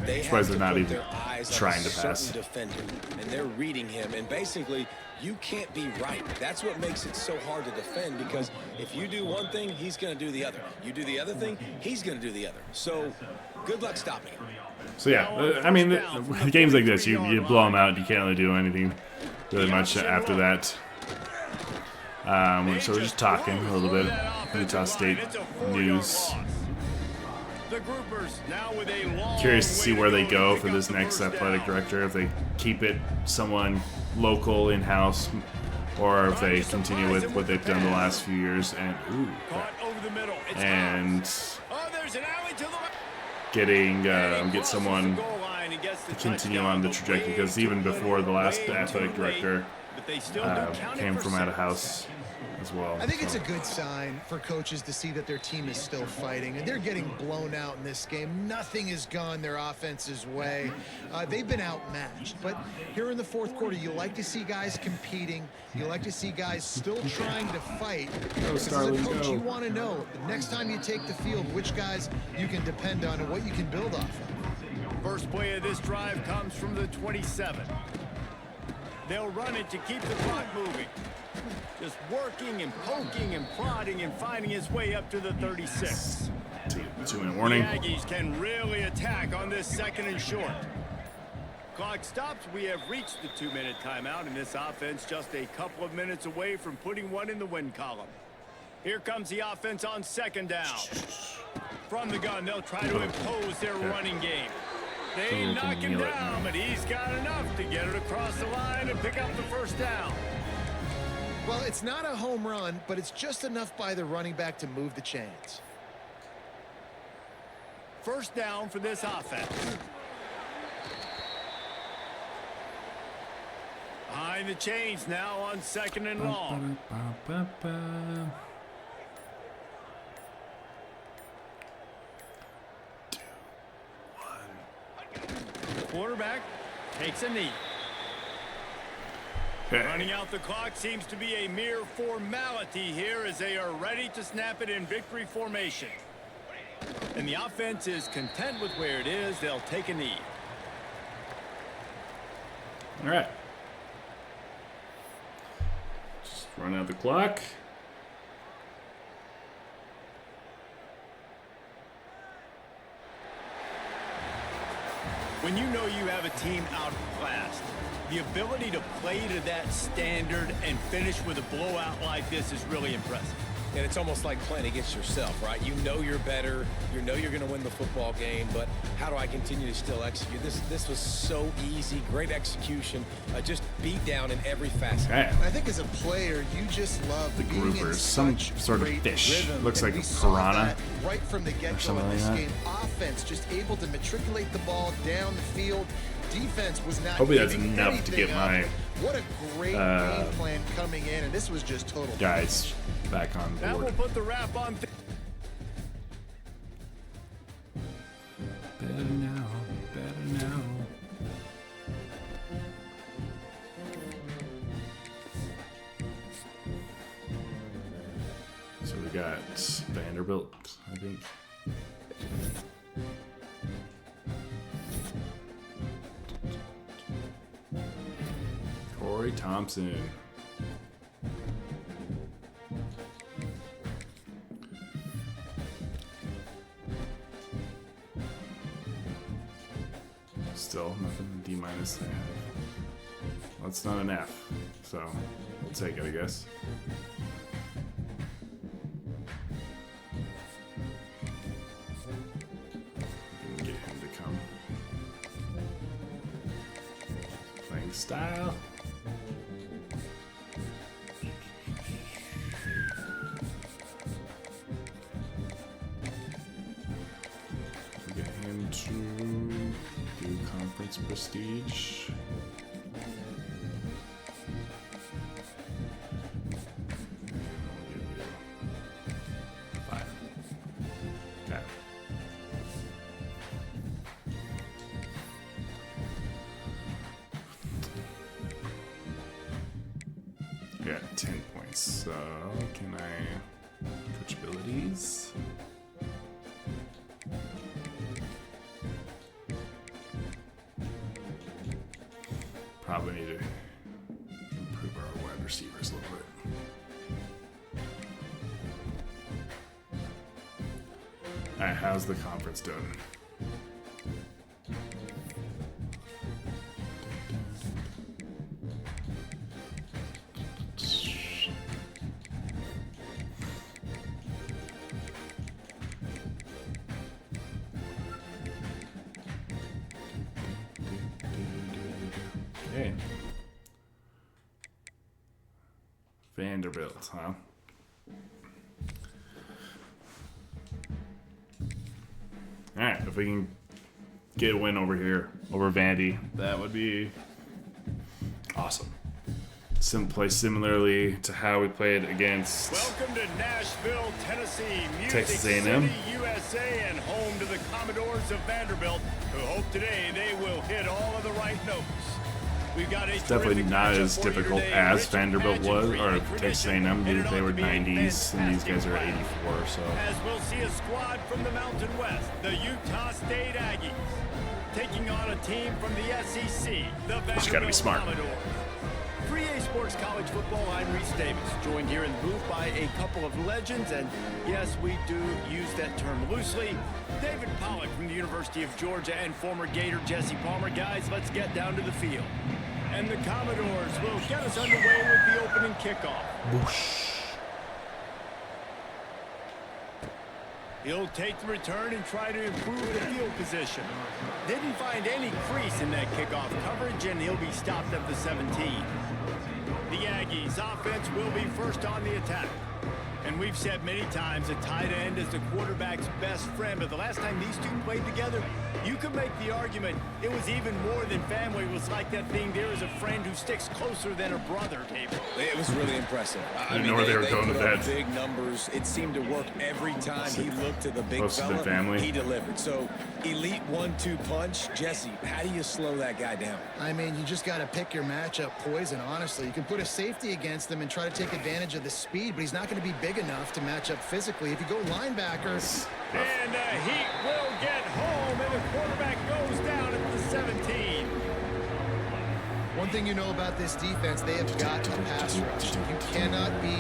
They Surprised have they're to not put even their eyes on trying a to pass. certain defender, and they're reading him. And basically, you can't be right. That's what makes it so hard to defend, because if you do one thing, he's going to do the other. You do the other thing, he's going to do the other. So, good luck stopping him. So yeah, I mean, games like this, you blow them out. You can't really do anything really much after that. So we're just talking a little bit. Utah State news. The groupers now with a long Curious to see way where to they go go to pick for up this the next first athletic down. director. If they keep it someone local in-house, or if they continue with what they've done the last few years and Caught over the middle. It's and oh, there's an alley to the left. getting And he get crosses someone the goal line and gets the to continue touchdown, on the but trajectory, way because too even little, before the last way athletic too late. director But they still do count it came for from out of six. house as well. I think it's so. a good sign for coaches to see that their team is still fighting, and they're getting blown out in this game. Nothing has gone their offense's way. They've been outmatched, but here in the fourth quarter, you like to see guys competing. You like to see guys still trying to fight. Because as a coach, you want to know the next time you take the field, which guys you can depend on and what you can build off of. First play of this drive comes from the 27. They'll run it to keep the clock moving. Just working and poking and prodding and finding his way up to the 36. 2-minute warning. The Aggies can really attack on this second and short. Clock stops. We have reached the 2-minute timeout, and this offense just a couple of minutes away from putting one in the win column. Here comes the offense on second down. From the gun, they'll try to impose their running game. They knock him down, but he's got enough to get it across the line and pick up the first down. Well, it's not a home run, but it's just enough by the running back to move the chains. First down for this offense. Behind the chains now on second and long. Quarterback takes a knee. Running out the clock seems to be a mere formality here as they are ready to snap it in victory formation. And the offense is content with where it is. They'll take a knee. All right. Just run out the clock. When you know you have a team outclassed, the ability to play to that standard and finish with a blowout like this is really impressive. And it's almost like playing against yourself, right? You know you're better. You know you're going to win the football game, but how do I continue to still execute? This was so easy. Great execution. Just beat down in every facet. Okay. I think as a player, you just love The being in groupers, some such sort of great fish. rhythm. Looks And like we a saw piranha that right from the get-go something in this like that. game. Offense just able to matriculate the ball down the field. Defense was not Hopefully that's giving enough to get anything my up. What a great game plan coming in, and this was just total. guys back on That will board. put the wrap on. Better now, better now. So we got Vanderbilt, I think. Corey Thompson. Still nothing D- there. Well, it's not an F, so we'll take it, I guess. Get him to come. Playing style. to do conference prestige. Yeah, 10 points. So, can I coach abilities? Probably need to improve our wide receivers a little bit. Alright, how's the conference doing? Okay. Vanderbilt, huh? Alright, if we can get a win over here, over Vandy, that would be awesome. Play similarly to how we played against Welcome to Nashville, Tennessee, Music Texas A&M. City, USA, and home to the Commodores of Vanderbilt, who hope today they will hit all of the right notes. We've got a definitely not as for you difficult today. as Rich Vanderbilt was, pageantry or and Texas tradition, A&M. and it They ought were to be a 90s, and these guys are fantastic 84. So As we'll see a squad from the Mountain West, the Utah State Aggies, taking on a team from the SEC, the Vanderbilt gotta be smart. Commodores. 3A Sports College Football, I'm Reese Davis, joined here in the booth by a couple of legends, and yes, we do use that term loosely. David Pollock from the University of Georgia and former Gator Jesse Palmer. Guys, let's get down to the field. And the Commodores will get us underway with the opening kickoff. He'll take the return and try to improve the field position. Didn't find any crease in that kickoff coverage, and he'll be stopped at the 17. The Aggies offense will be first on the attack. And we've said many times a tight end is the quarterback's best friend, but the last time these two played together, you could make the argument it was even more than family. It was like that thing, there is a friend who sticks closer than a brother, David. It was really impressive. I didn't know where they were going with put up that. Big numbers. It seemed to work every time he looked to the big Close to the fella. family. He delivered. So, elite 1-2 punch. Jesse, how do you slow that guy down? I mean, you just got to pick your matchup poison, honestly. You can put a safety against him and try to take advantage of the speed, but he's not going to be big enough to match up physically. If you go linebackers... And Heat will get home, and the quarterback goes down at the 17. One thing you know about this defense, they have got a pass rush. You cannot be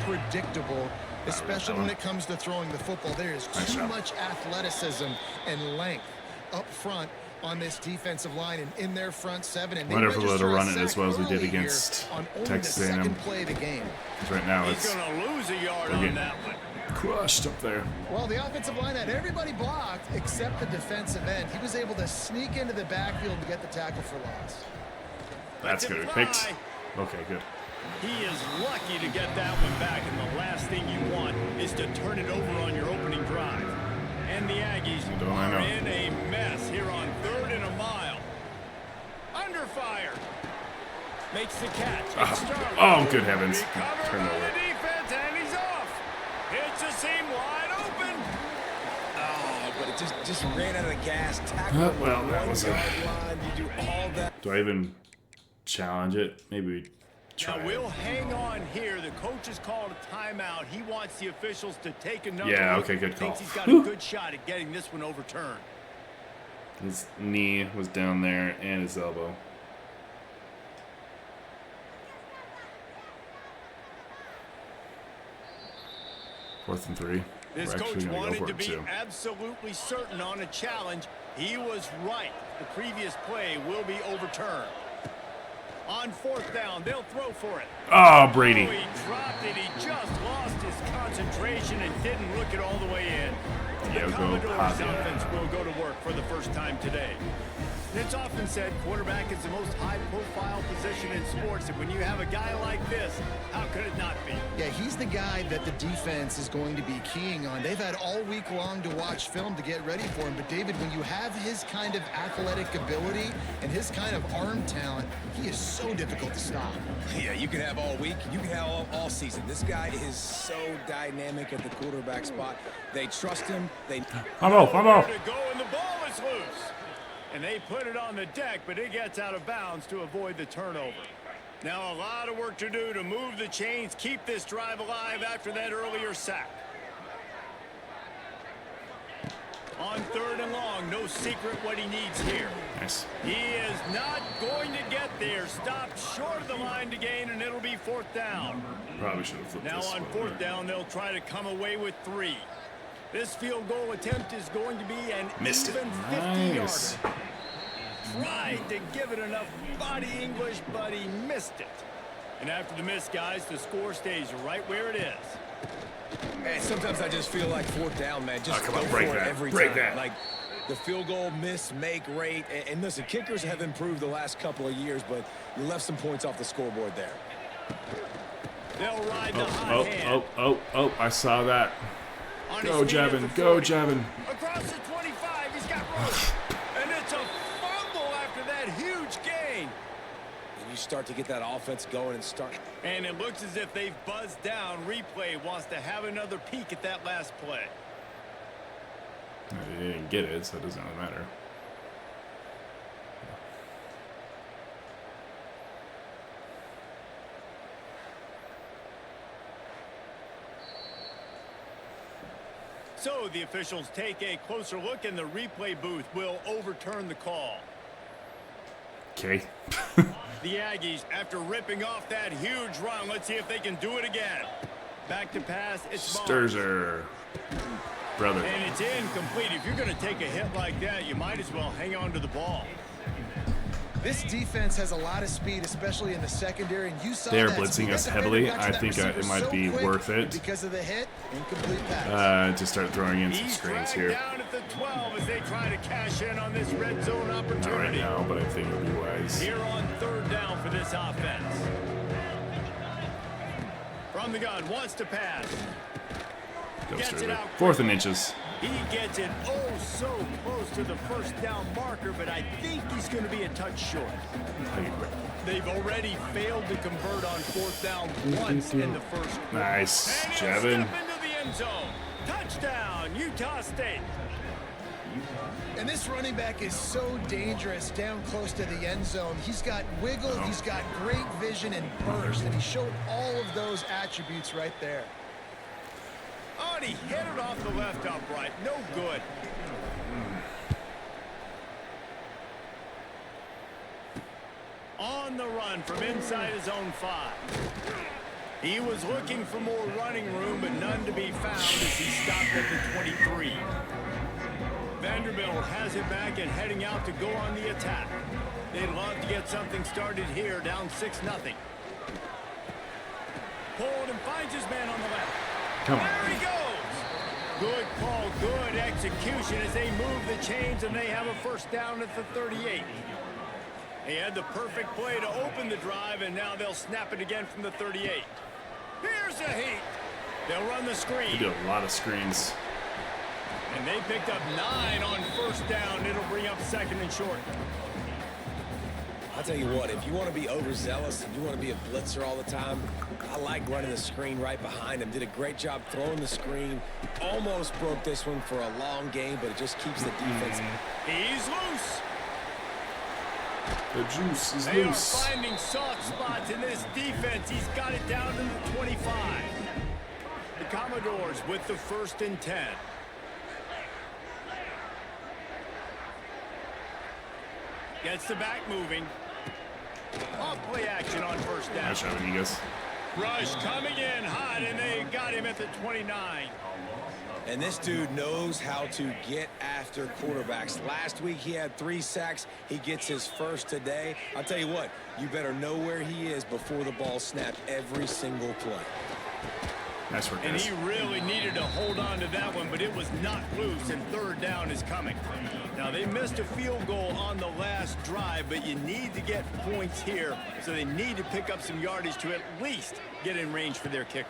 predictable, especially when it comes to throwing the football. There is too much athleticism and length up front on this defensive line and in their front seven. And wonder if we'll register a run it as sack well as we did early against here on only Texas the A&M. second play of the game. Because right now He's it's going to lose a yard we're on getting that one. crushed up there. Well, the offensive line had everybody blocked except the defensive end. He was able to sneak into the backfield and get the tackle for loss. That's Let good. it We picked. fly. Okay, good. He is lucky to get that one back, and the last thing you want is to turn it over on your opening drive. And the Aggies Don't I are know. in a mess here on 3rd and a mile. Under fire. Makes the catch. It's Starling. Oh, good heavens. Recovered by Turnover. the defense, and he's off. Hits a seam wide open. Oh, but it just ran out of gas. Tackle him well, on that the was 1 yard line. You do all that. Do I even challenge it? Maybe we try. Now we'll hang on here. The coach has called a timeout. He wants the officials to take another Yeah, look. okay, good call. Thinks he's got a good shot at getting this one overturned. His knee was down there and his elbow. Fourth and 3. This We're actually coach gonna go wanted for to it, be too. absolutely certain on a challenge. He was right. The previous play will be overturned. On 4th down, they'll throw for it. Oh, Brady. Oh, he dropped it. He just lost his concentration and didn't look it all the way in. Yeah, The go Commodores pop, yeah. offense will go to work. work for the first time today. And it's often said quarterback is the most high-profile position in sports, and when you have a guy like this, how could it not be? Yeah, he's the guy that the defense is going to be keying on. They've had all week long to watch film to get ready for him. But, David, when you have his kind of athletic ability and his kind of arm talent, he is so difficult to stop. Yeah, you can have all week. You can have all season. This guy is so dynamic at the quarterback spot. They trust him. I'm off. To go, and the ball is loose. And they put it on the deck, but it gets out of bounds to avoid the turnover. Now a lot of work to do to move the chains, keep this drive alive after that earlier sack. On 3rd and long, no secret what he needs here. Nice. He is not going to get there. Stopped short of the line to gain, and it'll be 4th down. Probably should have flipped Now this on one. 4th down, they'll try to come away with 3. This field goal attempt is going to be an Missed it. even 50-yarder. Tried to give it enough body English, but he missed it. And after the miss, guys, the score stays right where it is. Man, sometimes I just feel like 4th down, man. Just come go on, break for it that. every Break time. that. Like the field goal miss, make rate. And listen, kickers have improved the last couple of years, but you left some points off the scoreboard there. They'll ride the hot hand. Oh, I saw that. On Go, his feet at Javin. the Go, 40. Javin. Across the 25, he's got room. And it's a fumble after that huge gain. And you start to get that offense going and start. And it looks as if they've buzzed down. Replay wants to have another peek at that last play. They didn't get it, so it doesn't really matter. So the officials take a closer look, and the replay booth will overturn the call. Okay. The Aggies, after ripping off that huge run, let's see if they can do it again. Back to pass, it's Sturzer. Brother. And it's incomplete. If you're going to take a hit like that, you might as well hang on to the ball. This defense has a lot of speed, especially in the secondary, and you saw They're that. blitzing So us you heavily. got to I that think receiver it might so be quick, worth it. because of the hit, incomplete pass. To start throwing in some He's screens dragged here. down at the 12 as they try to cash in on this red zone Not right opportunity. now, but I think it'll be wise. Here on 3rd down for this offense. From the gun, wants to pass. Go Gets it Sturzer. out. 4th and inches. He gets it so close to the 1st down marker, but I think he's going to be a touch short. They've already failed to convert on 4th down once in the first quarter. Nice. And he'll Javin. step into the end zone. Touchdown, Utah State. And this running back is so dangerous down close to the end zone. He's got wiggle, he's got great vision and burst, and he showed all of those attributes right there. Oh, and he hit it off the left upright. No good. On the run from inside his own 5. He was looking for more running room, but none to be found as he stopped at the 23. Vanderbilt has it back and heading out to go on the attack. They'd love to get something started here, down 6-0. Pulled and finds his man on the left. Come on. There he goes. Good call, good execution as they move the chains, and they have a 1st down at the 38. They had the perfect play to open the drive, and now they'll snap it again from the 38. Here's a heat. They'll run the They screen. do a lot of screens. And they picked up 9 on 1st down. It'll bring up 2nd and short. I'll tell you what, if you want to be overzealous and you want to be a blitzer all the time, I like running the screen right behind him. Did a great job throwing the screen. Almost broke this one for a long game, but it just keeps the defense. He's loose. The juice is They loose. are finding soft spots in this defense. He's got it down to the 25. The Commodores with the 1st and 10. Gets the back moving. Off play action on 1st down. Nice job, Aggies. Rush coming in hot, and they got him at the 29. And this dude knows how to get after quarterbacks. Last week he had 3 sacks. He gets his 1st today. I'll tell you what, you better know where he is before the ball snapped every single play. Nice work, And guys. he really needed to hold on to that one, but it was not loose, and third down is coming. Now, they missed a field goal on the last drive, but you need to get points here, so they need to pick up some yardage to at least get in range for their kicker.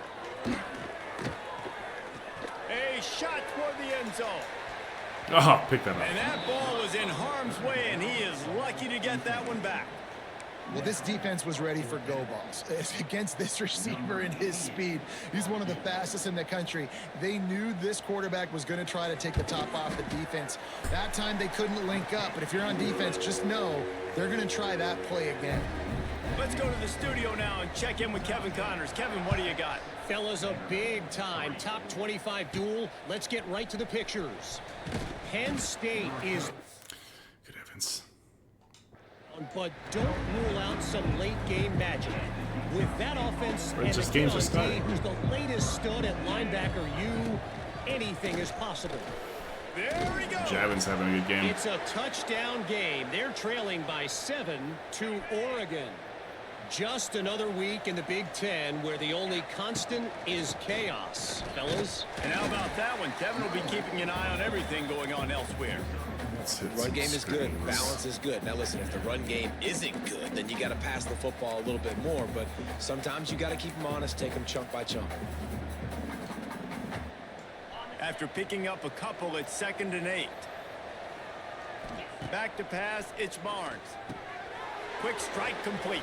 A shot toward the end zone. Oh, pick that up. And that ball was in harm's way, and he is lucky to get that one back. Well, this defense was ready for go balls. Against this receiver and his speed, he's one of the fastest in the country. They knew this quarterback was going to try to take the top off the defense. That time they couldn't link up, but if you're on defense, just know they're going to try that play again. Let's go to the studio now and check in with Kevin Connors. Kevin, what do you got? Fellas, a big-time top 25 duel. Let's get right to the pictures. Penn State is... Good heavens. But don't rule out some late-game magic. With that offense and just the games kid are on starting. Dave, who's the latest stud at linebacker, anything is possible. There he goes. Javin's having a good game. It's a touchdown game. They're trailing by 7 to Oregon. Just another week in the Big Ten where the only constant is chaos, fellas. And how about that one? Kevin will be keeping an eye on everything going on elsewhere. Run game is good. Balance is good. Now listen, if the run game isn't good, then you got to pass the football a little bit more. But sometimes you got to keep them honest, take them chunk by chunk. After picking up a couple, it's 2nd and 8. Back to pass, it's Barnes. Quick strike complete.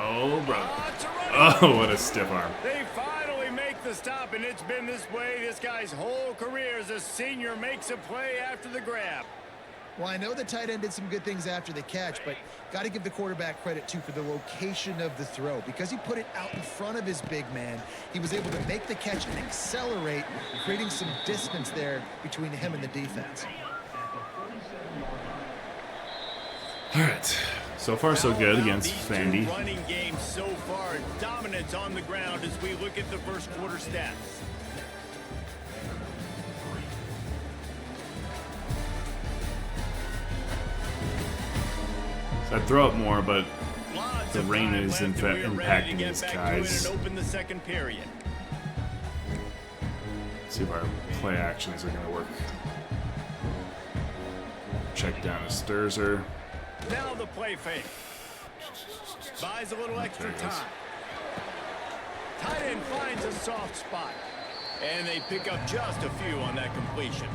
Oh, brother. It's a running. Oh, what a stiff arm. They finally make the stop, and it's been this way this guy's whole career as a senior makes a play after the grab. Well, I know the tight end did some good things after the catch, but got to give the quarterback credit, too, for the location of the throw. Because he put it out in front of his big man, he was able to make the catch and accelerate, creating some distance there between him and the defense. All right. So far, so good against Vandy. Running game so far, dominance on the ground as we look at the first quarter stats. I'd throw up more, but Lots the of rain time is left, and we're ready to impacting get these back to guys. it and open the second period. See if our play actions are going to work. Check down to Sturzer. Now the play fake. Buys a little extra time. Tight end finds a soft spot. And they pick up just a few on that completion.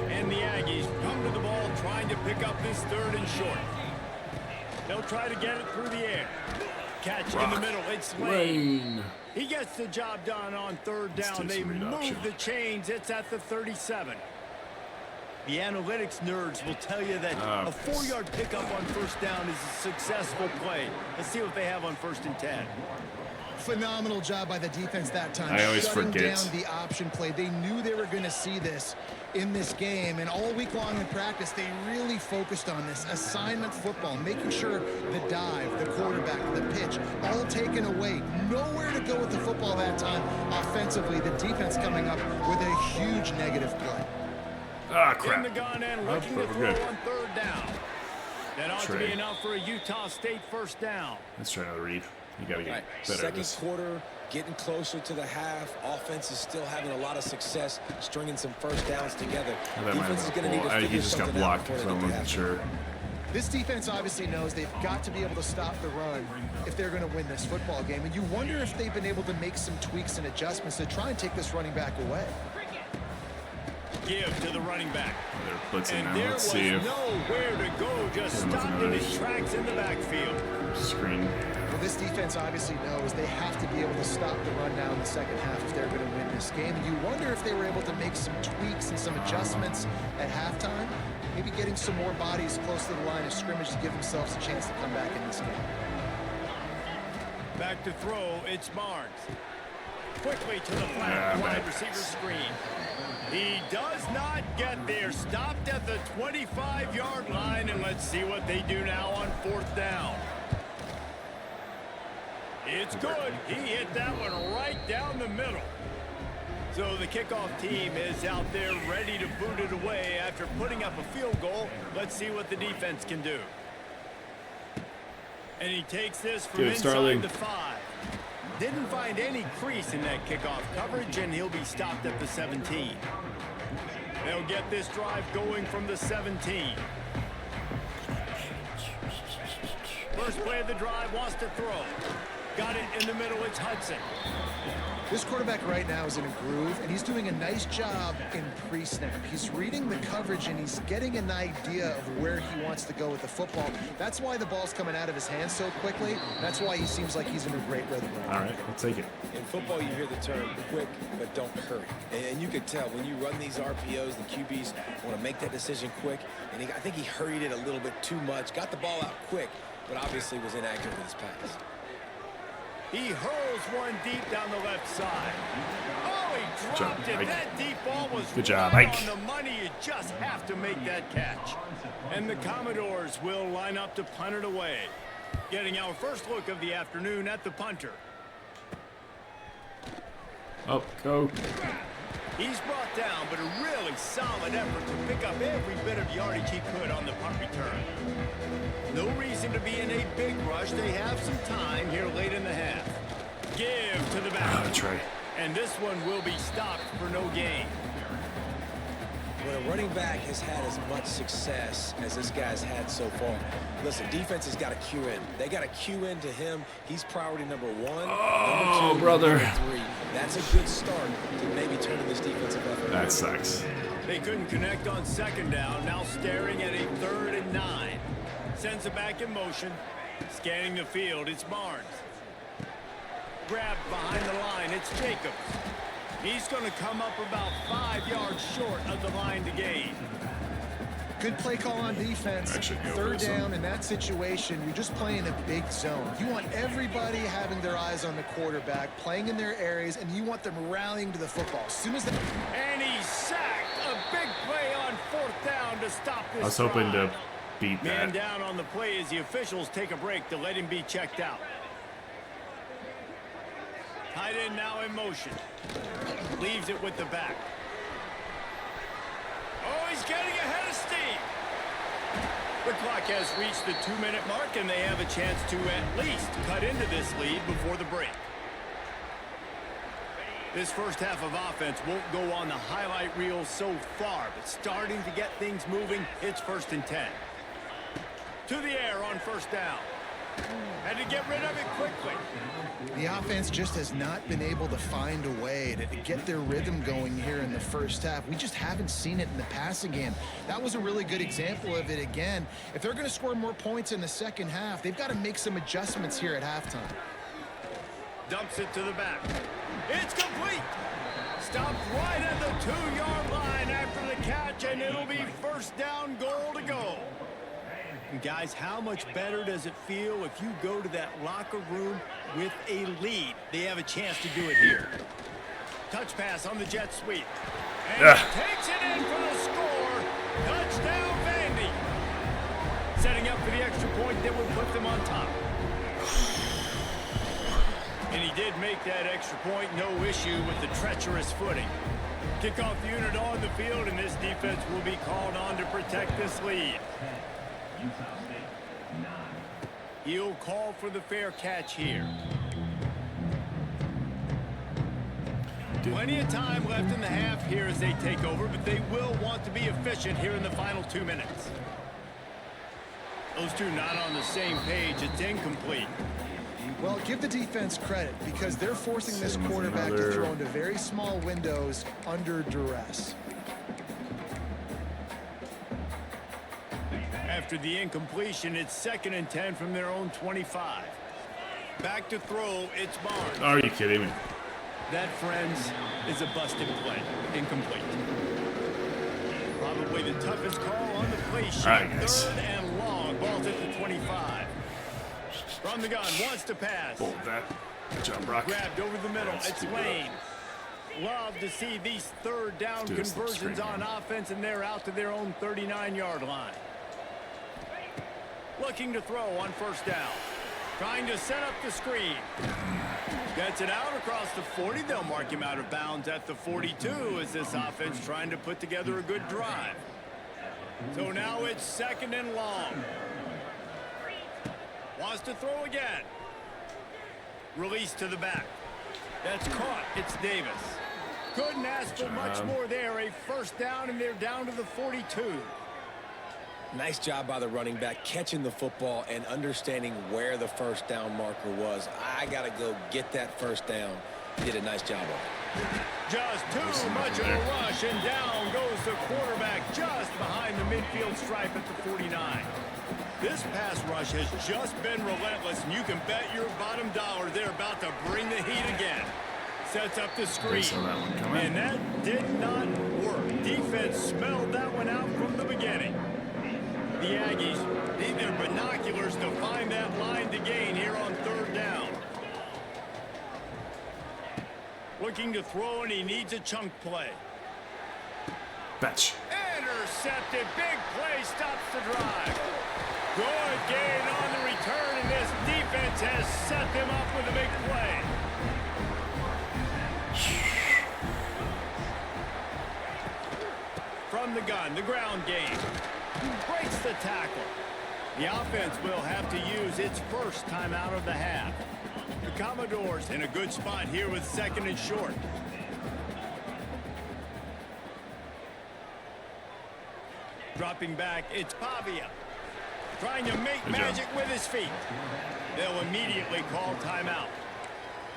And the Aggies come to the ball trying to pick up this 3rd and short. They'll try to get it through the air. Catch in the middle. It's Lane. He gets the job done on 3rd down. They move the chains. It's at the 37. The analytics nerds will tell you that a 4-yard pickup on 1st down is a successful play. Let's see what they have on 1st and 10. Phenomenal job by the defense that time. I always shutting forget. down the option play. They knew they were going to see this in this game, and all week long in practice, they really focused on this assignment football, making sure the dive, the quarterback, the pitch, all taken away. Nowhere to go with the football that time offensively. The defense coming up with a huge negative play. Ah, crap. In the gun and looking to throw on 3rd down. That ought to be enough for a Utah State 1st down. Let's try another read. You got to get better at Second this. quarter, getting closer to the half. Offense is still having a lot of success stringing some 1st downs together. That might Defense is have going to been need a to ball. figure He just got something out blocked, before so they I get to wasn't halftime. sure. This defense obviously knows they've got to be able to stop the run if they're going to win this football game. And you wonder if they've been able to make some tweaks and adjustments to try and take this running back away. Give to the running back. They're blitzing And now. there Let's was see if nowhere to go, just stopped in his tracks in the backfield. screen. Well, this defense obviously knows they have to be able to stop the run now in the second half if they're going to win this game. And you wonder if they were able to make some tweaks and some adjustments at halftime, maybe getting some more bodies close to the line of scrimmage to give themselves a chance to come back in this game. Back to throw, it's Barnes. Quickly to the flat, wide receiver screen. He does not get there. Stopped at the 25-yard line, and let's see what they do now on 4th down. It's good. He hit that one right down the middle. So the kickoff team is out there ready to boot it away after putting up a field goal. Let's see what the defense can do. And he takes this from inside Starling. the 5. Didn't find any crease in that kickoff coverage, and he'll be stopped at the 17. They'll get this drive going from the 17. First play of the drive, wants to throw. Got it in the middle, it's Hudson. This quarterback right now is in a groove, and he's doing a nice job in pre-snap. He's reading the coverage, and he's getting an idea of where he wants to go with the football. That's why the ball's coming out of his hands so quickly. That's why he seems like he's in a great rhythm. All right, I'll take it. In football, you hear the term quick, but don't hurry. And you could tell when you run these RPOs, the QBs want to make that decision quick. And I think he hurried it a little bit too much, got the ball out quick, but obviously was inaccurate with his pass. He hurls one deep down the left side. Oh, he dropped it. That deep ball was good job, right Mike. on the money. You just have to make that catch. And the Commodores will line up to punt it away. Getting our first look of the afternoon at the punter. Oh, go. He's brought down, but a really solid effort to pick up every bit of yardage he could on the punt return. No reason to be in a big rush. They have some time here late in the half. Give to the back. That's right. And this one will be stopped for no gain. When a running back has had as much success as this guy's had so far, listen, defense has got to cue in. They got to cue in to him. He's priority number one. Oh, number two, brother. number three. That's a good start to maybe turning this defensive effort. That sucks. They couldn't connect on second down. Now staring at a 3rd and 9. Sends it back in motion. Scanning the field, it's Barnes. Grabbed behind the line, it's Jacobs. He's going to come up about 5 yards short of the line to gain. Good play call on defense. 3rd down in that situation, you're just playing a big zone. You want everybody having their eyes on the quarterback, playing in their areas, and you want them rallying to the football. As soon as they... And he's sacked. A big play on 4th down to stop this I was hoping drive. to beat Man that. down on the play as the officials take a break to let him be checked out. Tight end now in motion. Leaves it with the back. Oh, he's getting ahead of steam. The clock has reached the 2-minute mark, and they have a chance to at least cut into this lead before the break. This first half of offense won't go on the highlight reel so far, but starting to get things moving, it's 1st and 10. To the air on 1st down. Had to get rid of it quickly. The offense just has not been able to find a way to get their rhythm going here in the first half. We just haven't seen it in the passing game. That was a really good example of it again. If they're going to score more points in the second half, they've got to make some adjustments here at halftime. Dumps it to the back. It's complete. Stopped right at the 2-yard line after the catch, and it'll be 1st down, goal to go. And guys, how much better does it feel if you go to that locker room with a lead? They have a chance to do it here. Touch pass on the jet sweep. And he takes it in for the score. Touchdown, Vandy. Setting up for the extra point that would put them on top. And he did make that extra point, no issue with the treacherous footing. Kickoff unit on the field, and this defense will be called on to protect this lead. He'll call for the fair catch here. Plenty of time left in the half here as they take over, but they will want to be efficient here in the final 2 minutes. Those two not on the same page. It's incomplete. Well, give the defense credit because they're forcing this quarterback to throw into very small windows under duress. After the incompletion, it's 2nd and 10 from their own 25. Back to throw, it's Barnes. Are you kidding me? That, friends, is a busted play. Incomplete. Probably the toughest call on the play sheet. All right, guys. 3rd and long. Ball's at the 25. From the gun, wants to pass. Hold that. Good job, Brock. Grabbed over the middle. It's Lane. Love to see these 3rd down conversions on offense, and they're out to their own 39-yard line. Looking to throw on 1st down. Trying to set up the screen. Gets it out across the 40. They'll mark him out of bounds at the 42 as this offense trying to put together a good drive. So now it's 2nd and long. Wants to throw again. Release to the back. That's caught. It's Davis. Couldn't ask for much more there. A first down, and they're down to the 42. Nice job by the running back catching the football and understanding where the first down marker was. I got to go get that first down. Did a nice job of it. Just too much of a rush, and down goes the quarterback just behind the midfield stripe at the 49. This pass rush has just been relentless, and you can bet your bottom dollar they're about to bring the heat again. Sets up the screen, and that did not work. Defense smelled that one out from the beginning. The Aggies need their binoculars to find that line to gain here on third down. Looking to throw, and he needs a chunk play. Fetch. Intercepted. Big play stops the drive. Good gain on the return, and this defense has set them up with a big play. From the gun, the ground game. Breaks the tackle. The offense will have to use its first timeout of the half. The Commodores in a good spot here with second and short. Dropping back, it's Pavia. Trying to make magic with his feet. They'll immediately call timeout.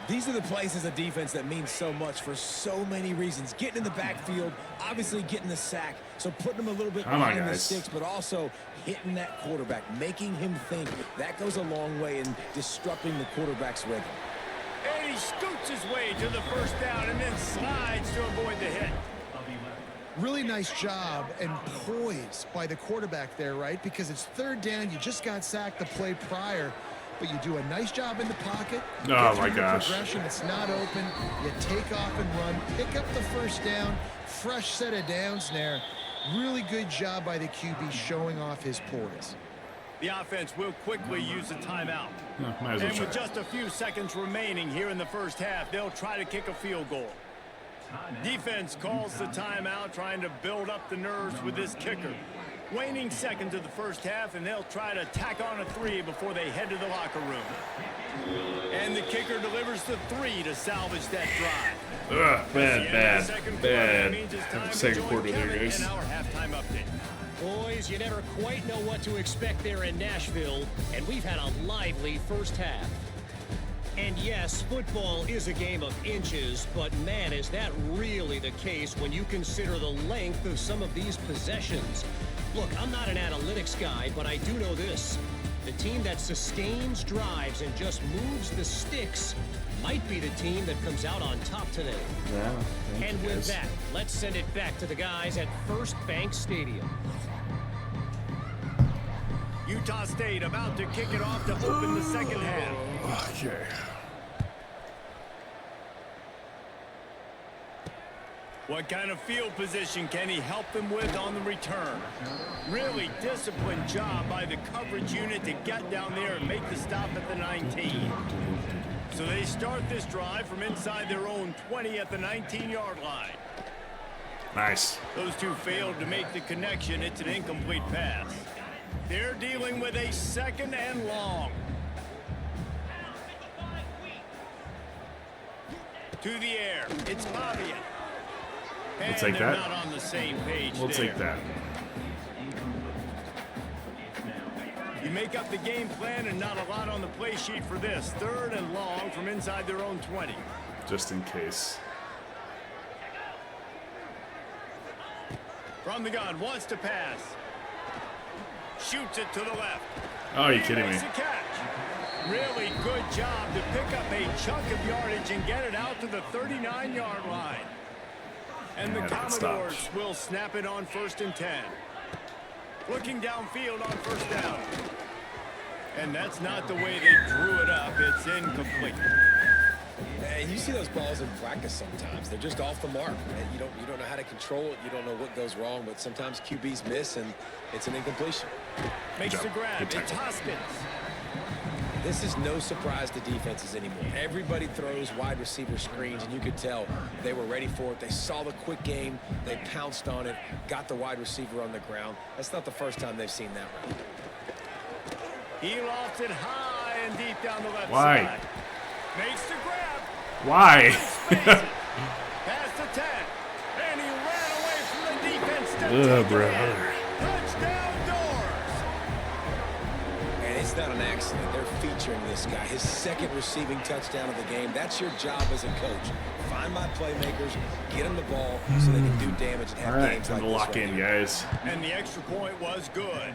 These are the plays as a defense that mean so much for so many reasons. Getting in the backfield, obviously getting the sack, so putting them a little bit behind the sticks, but also hitting that quarterback, making him think. That goes a long way in disrupting the quarterback's rhythm. And he scoots his way to the first down and then slides to avoid the hit. Really nice job and poise by the quarterback there, right? Because it's third down. You just got sacked the play prior, but you do a nice job in the pocket. Oh, my gosh. Progression, it's not open. You take off and run, pick up the first down, fresh set of downs there. Really good job by the QB showing off his poise. The offense will quickly use a timeout. And with just a few seconds remaining here in the first half, they'll try to kick a field goal. Defense calls the timeout, trying to build up the nerves with this kicker. Waning seconds of the first half, and they'll try to tack on a 3 before they head to the locker room. And the kicker delivers the 3 to salvage that drive. Bad. Second quarter there, guys. Our halftime update. Boys, you never quite know what to expect there in Nashville, and we've had a lively first half. And yes, football is a game of inches, but man, is that really the case when you consider the length of some of these possessions. Look, I'm not an analytics guy, but I do know this. The team that sustains drives and just moves the sticks might be the team that comes out on top today. Yeah, and with that, let's send it back to the guys at First Bank Stadium. Utah State about to kick it off to open the second half. Okay. What kind of field position can he help them with on the return? Really disciplined job by the coverage unit to get down there and make the stop at the 19. So they start this drive from inside their own 20 at the 19-yard line. Nice. Those two failed to make the connection. It's an incomplete pass. They're dealing with a second and long. To the air. It's Pavia. We'll take that. Not on the same page. We'll take that. You make up the game plan and not a lot on the play sheet for this. Third and long from inside their own 20. Just in case. From the gun, wants to pass. Shoots it to the left. Oh, are you kidding me? Makes a catch. Really good job to pick up a chunk of yardage and get it out to the 39-yard line. And the Commodores will snap it on 1st and 10. Looking downfield on first down. And that's not the way they drew it up. It's incomplete. And you see those balls in practice sometimes. They're just off the mark. And you don't know how to control it. You don't know what goes wrong. But sometimes QBs miss, and it's an incompletion. Makes the grab. It's Hoskins. This is no surprise to defenses anymore. Everybody throws wide receiver screens, and you could tell they were ready for it. They saw the quick game. They pounced on it, got the wide receiver on the ground. That's not the first time they've seen that run. He lofts it high and deep down the left Why? side. Makes the grab. Why? Past the 10. And he ran away from the defense. Brother. Touchdown Doors. And it's not an accident. They're featuring this guy. His second receiving touchdown of the game. That's your job as a coach. Find my playmakers, get them the ball so they can do damage and have All right, games time like to this lock right in, here. guys. And the extra point was good.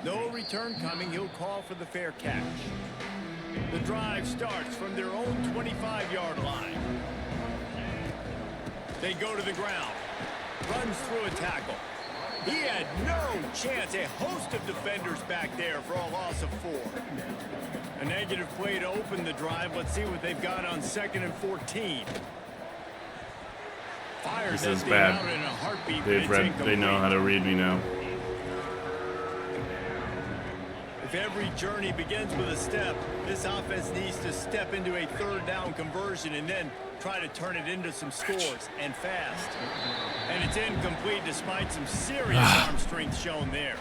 No return coming. He'll call for the fair catch. The drive starts from their own 25-yard line. They go to the ground. Runs through a tackle. He had no chance. A host of defenders back there for a loss of 4. A negative play to open the drive. Let's see what they've got on 2nd and 14. Fires This that is thing bad. out in a heartbeat. They know how to read me now. If every journey begins with a step, this offense needs to step into a 3rd down conversion and then try to turn it into some scores, and fast. And it's incomplete despite some serious arm strength shown there.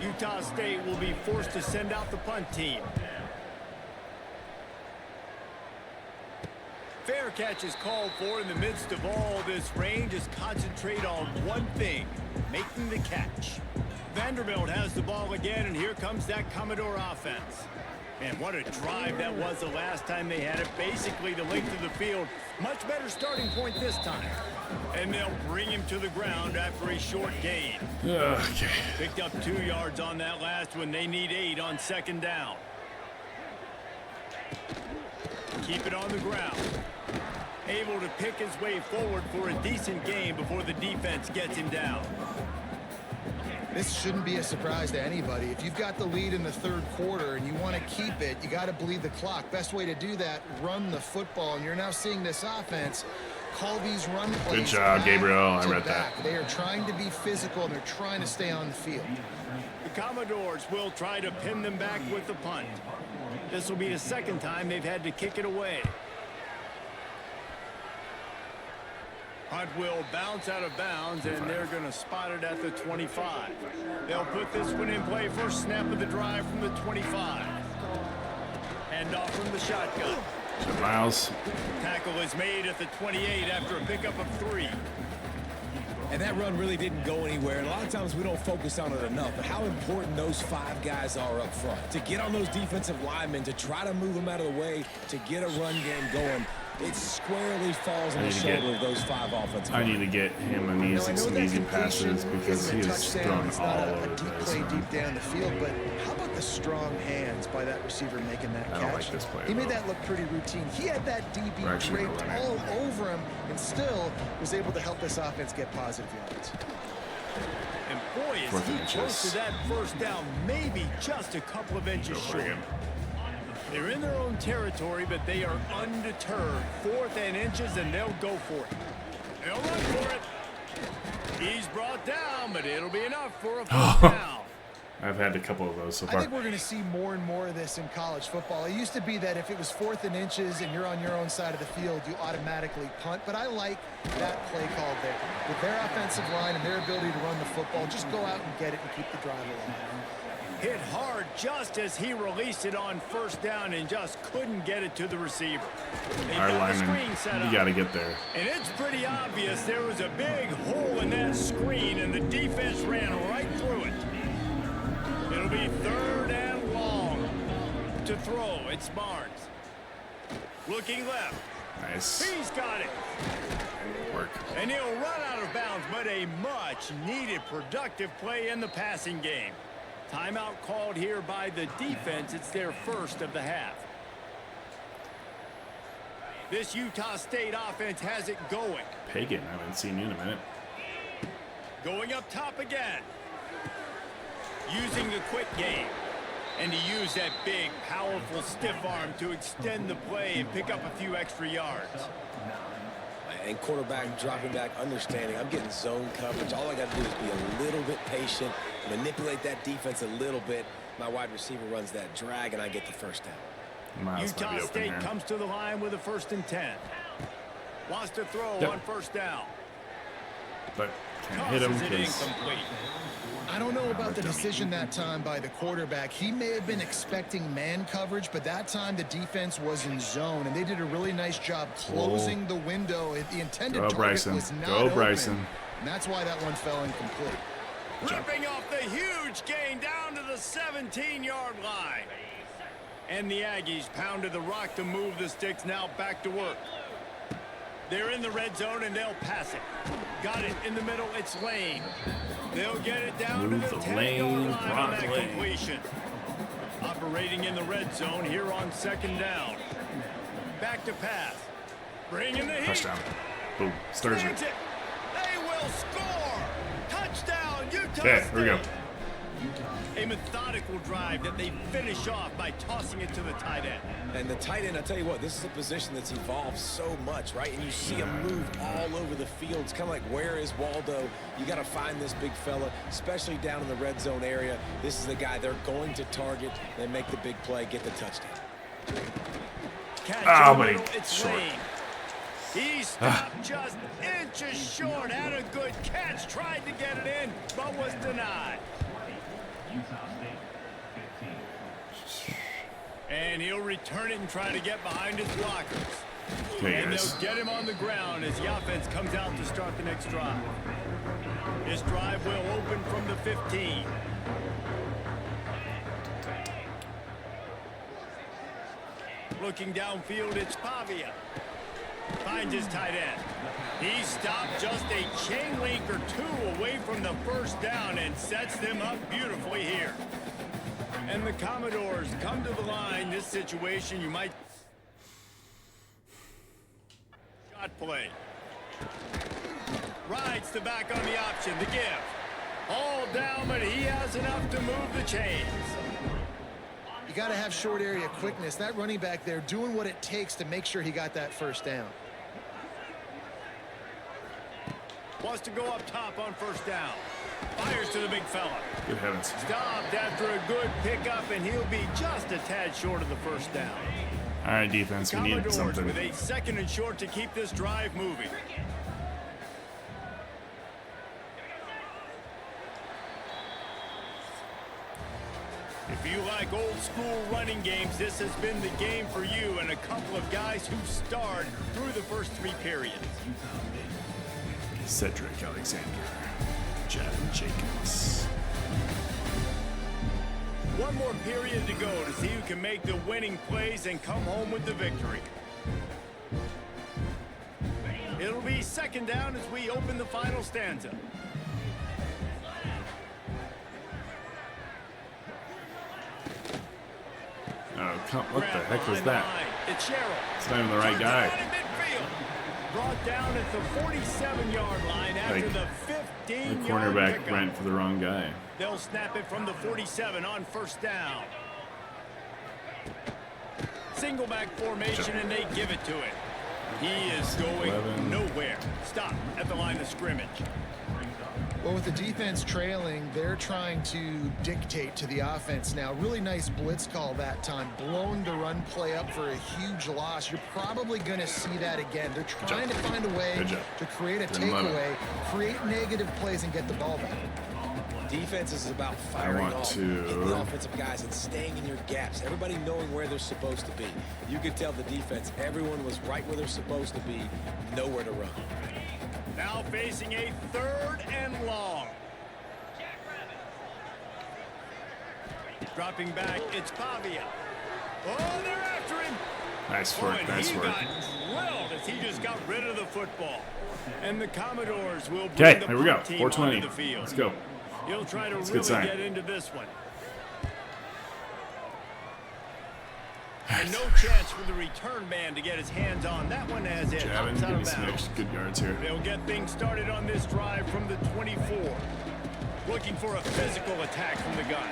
Utah State will be forced to send out the punt team. Fair catch is called for. In the midst of all this rain, just concentrate on one thing, making the catch. Vanderbilt has the ball again, and here comes that Commodore offense. And what a drive that was the last time they had it. Basically the length of the field. Much better starting point this time. And they'll bring him to the ground after a short gain. Okay. Picked up 2 yards on that last one. They need 8 on 2nd down. Keep it on the ground. Able to pick his way forward for a decent gain before the defense gets him down. This shouldn't be a surprise to anybody. If you've got the lead in the 3rd quarter and you want to keep it, you got to bleed the clock. Best way to do that, run the football. And you're now seeing this offense call these run plays. Good job, Gabriel. I read back. that. They are trying to be physical, and they're trying to stay on the field. The Commodores will try to pin them back with the punt. This will be the 2nd time they've had to kick it away. Punt will bounce out of bounds, and they're going to spot it at the 25. They'll put this one in play. First snap of the drive from the 25. Hand off from the shotgun. Miles. Tackle is made at the 28 after a pickup of 3. And that run really didn't go anywhere. And a lot of times we don't focus on it enough. But how important those 5 guys are up front. To get on those defensive linemen, to try to move them out of the way, to get a run game going. It squarely falls on the shoulder of those 5 offensive I need to get him an easy, some easy passes because he is thrown all over the place. Play deep down the field, but how about the strong hands by that receiver making that catch? I don't like this play. He made that look pretty routine. He had that DB draped all over him and still was able to help this offense get positive yards. And boy, is he close to that 1st down, maybe just a couple of inches short. They're in their own territory, but they are undeterred. 4th and inches, and they'll go for it. They'll run for it. He's brought down, but it'll be enough for a 1st down. I've had a couple of those so far. I think we're going to see more and more of this in college football. It used to be that if it was 4th and inches and you're on your own side of the field, you automatically punt. But I like that play call there. With their offensive line and their ability to run the football, just go out and get it and keep the drive alive. Hit hard just as he released it on 1st down and just couldn't get it to the receiver. Our lineman, you got to get there. And it's pretty obvious there was a big hole in that screen, and the defense ran right through it. It'll be 3rd and long to throw. It's Barnes. Looking left. Nice. He's got it. Work. And he'll run out of bounds, but a much-needed productive play in the passing game. Timeout called here by the defense. It's their 1st of the half. This Utah State offense has it going. Pagan, I haven't seen you in a minute. Going up top again. Using the quick game. And to use that big, powerful, stiff arm to extend the play and pick up a few extra yards. And quarterback dropping back, understanding I'm getting zone coverage. All I got to do is be a little bit patient, manipulate that defense a little bit. My wide receiver runs that drag, and I get the 1st down. Miles Utah State comes to the line with a 1st and 10. Wants to throw on 1st down. But can't hit him because because I don't know about the decision that time by the quarterback. He may have been expecting man coverage, but that time the defense was in zone, and they did a really nice job closing the window. The intended target was not open. Bryson. And that's why that one fell incomplete. Ripping off the huge gain down to the 17-yard line. And the Aggies pounded the rock to move the sticks, now back to work. They're in the red zone, and they'll pass it. Got it in the middle. It's Lane. They'll get it down to the 10-yard line on that completion. Operating in the red zone here on second down. Back to pass. Bringing the heat. Touchdown. Boom. Stars it. They will score. Touchdown, Utah Okay, State. here we go. A methodical drive that they finish off by tossing it to the tight end. And the tight end, I'll tell you what, this is a position that's evolved so much, right? And you see him move all over the field. It's kind of like, where is Waldo? You got to find this big fella, especially down in the red zone area. This is the guy they're going to target. They make the big play, get the touchdown. Catch in the but middle, it's Lane. He stopped just inches short. Had a good catch. Tried to get it in, but was denied. And he'll return it and try to get behind his blockers. Okay, And guys. they'll get him on the ground as the offense comes out to start the next drive. This drive will open from the 15. Looking downfield, it's Pavia. Finds his tight end. He stopped just a chain link or two away from the first down and sets them up beautifully here. And the Commodores come to the line. This situation, you might... Shot play. Rides the back on the option, the give. All down, but he has enough to move the chains. You got to have short area quickness. That running back there doing what it takes to make sure he got that first down. Wants to go up top on first down. Fires to the big fella. Good heavens. Stopped after a good pickup, and he'll be just a tad short of the first down. All right, defense, we need Commodores something. with a second and short to keep this drive moving. If you like old school running games, this has been the game for you and a couple of guys who starred through the first three periods. Cedric Alexander, Javin Jacobs. One more period to go to see who can make the winning plays and come home with the victory. It'll be second down as we open the final stanza. Oh, what the heck was that? It's Sherrill. It's not even the right guy. Brought down at the 47-yard line after the The 15-yard cornerback pickup. went for the wrong guy. They'll snap it from the 47 on first down. Single back formation, and they give it to it. He is going 11. nowhere. Stop at the line of scrimmage. Well, with the defense trailing, they're trying to dictate to the offense now. Really nice blitz call that time, blowing the run play up for a huge loss. You're probably going to see that again. They're trying to find a way to create a takeaway, create negative plays, and get the ball back. Defense is about firing off the offensive guys and staying in your gaps. Everybody knowing where they're supposed to be. You could tell the defense, everyone was right where they're supposed to be, nowhere to run. Now facing a third and long. Dropping back, it's Pavia. Oh, they're after him. Nice work, nice work. He got drilled as he just got rid of the football. And the Commodores will Okay, bring the here we go. punt team 420. onto the field. Let's go. He'll try to That's a really good sign. get into this one. And no chance for the return man to get his hands on that one as it Javin, hops out give me of some bounds. extra good yards here. They'll get things started on this drive from the 24. Looking for a physical attack from the gun.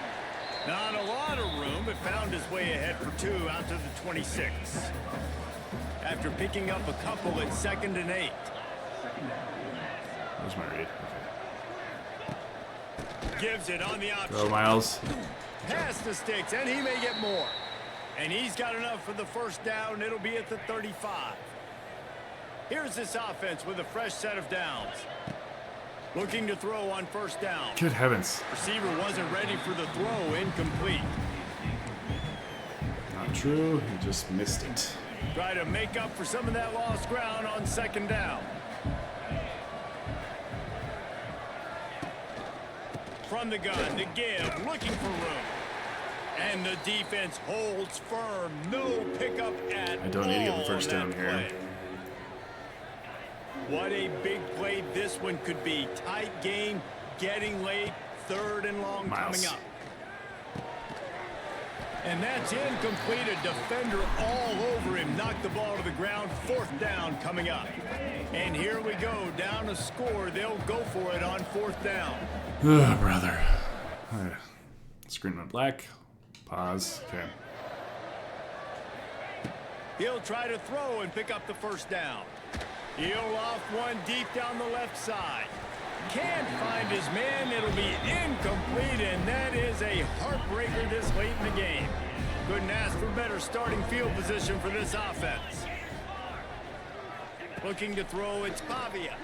Not a lot of room, but found his way ahead for two out to the 26. After picking up a couple at 2nd and 8. There's my read. Gives it on the option. Go, Miles. Past the sticks, and he may get more. And he's got enough for the first down. It'll be at the 35. Here's this offense with a fresh set of downs. Looking to throw on first down. Good heavens. Receiver wasn't ready for the throw. Incomplete. Not true. He just missed it. Try to make up for some of that lost ground on second down. From the gun, the give, looking for room. And the defense holds firm. No pickup at all. I don't need to get the first down here. Play. What a big play this one could be. Tight game, getting late, third and long coming up. And that's incomplete. A defender all over him. Knocked the ball to the ground. Fourth down coming up. And here we go. Down a score. They'll go for it on fourth down. Oh, brother. Screen went black. Pause. Okay. He'll try to throw and pick up the first down. He'll off one deep down the left side. Can't find his man. It'll be incomplete, and that is a heartbreaker this late in the game. Couldn't ask for better starting field position for this offense. Looking to throw, it's Pavia.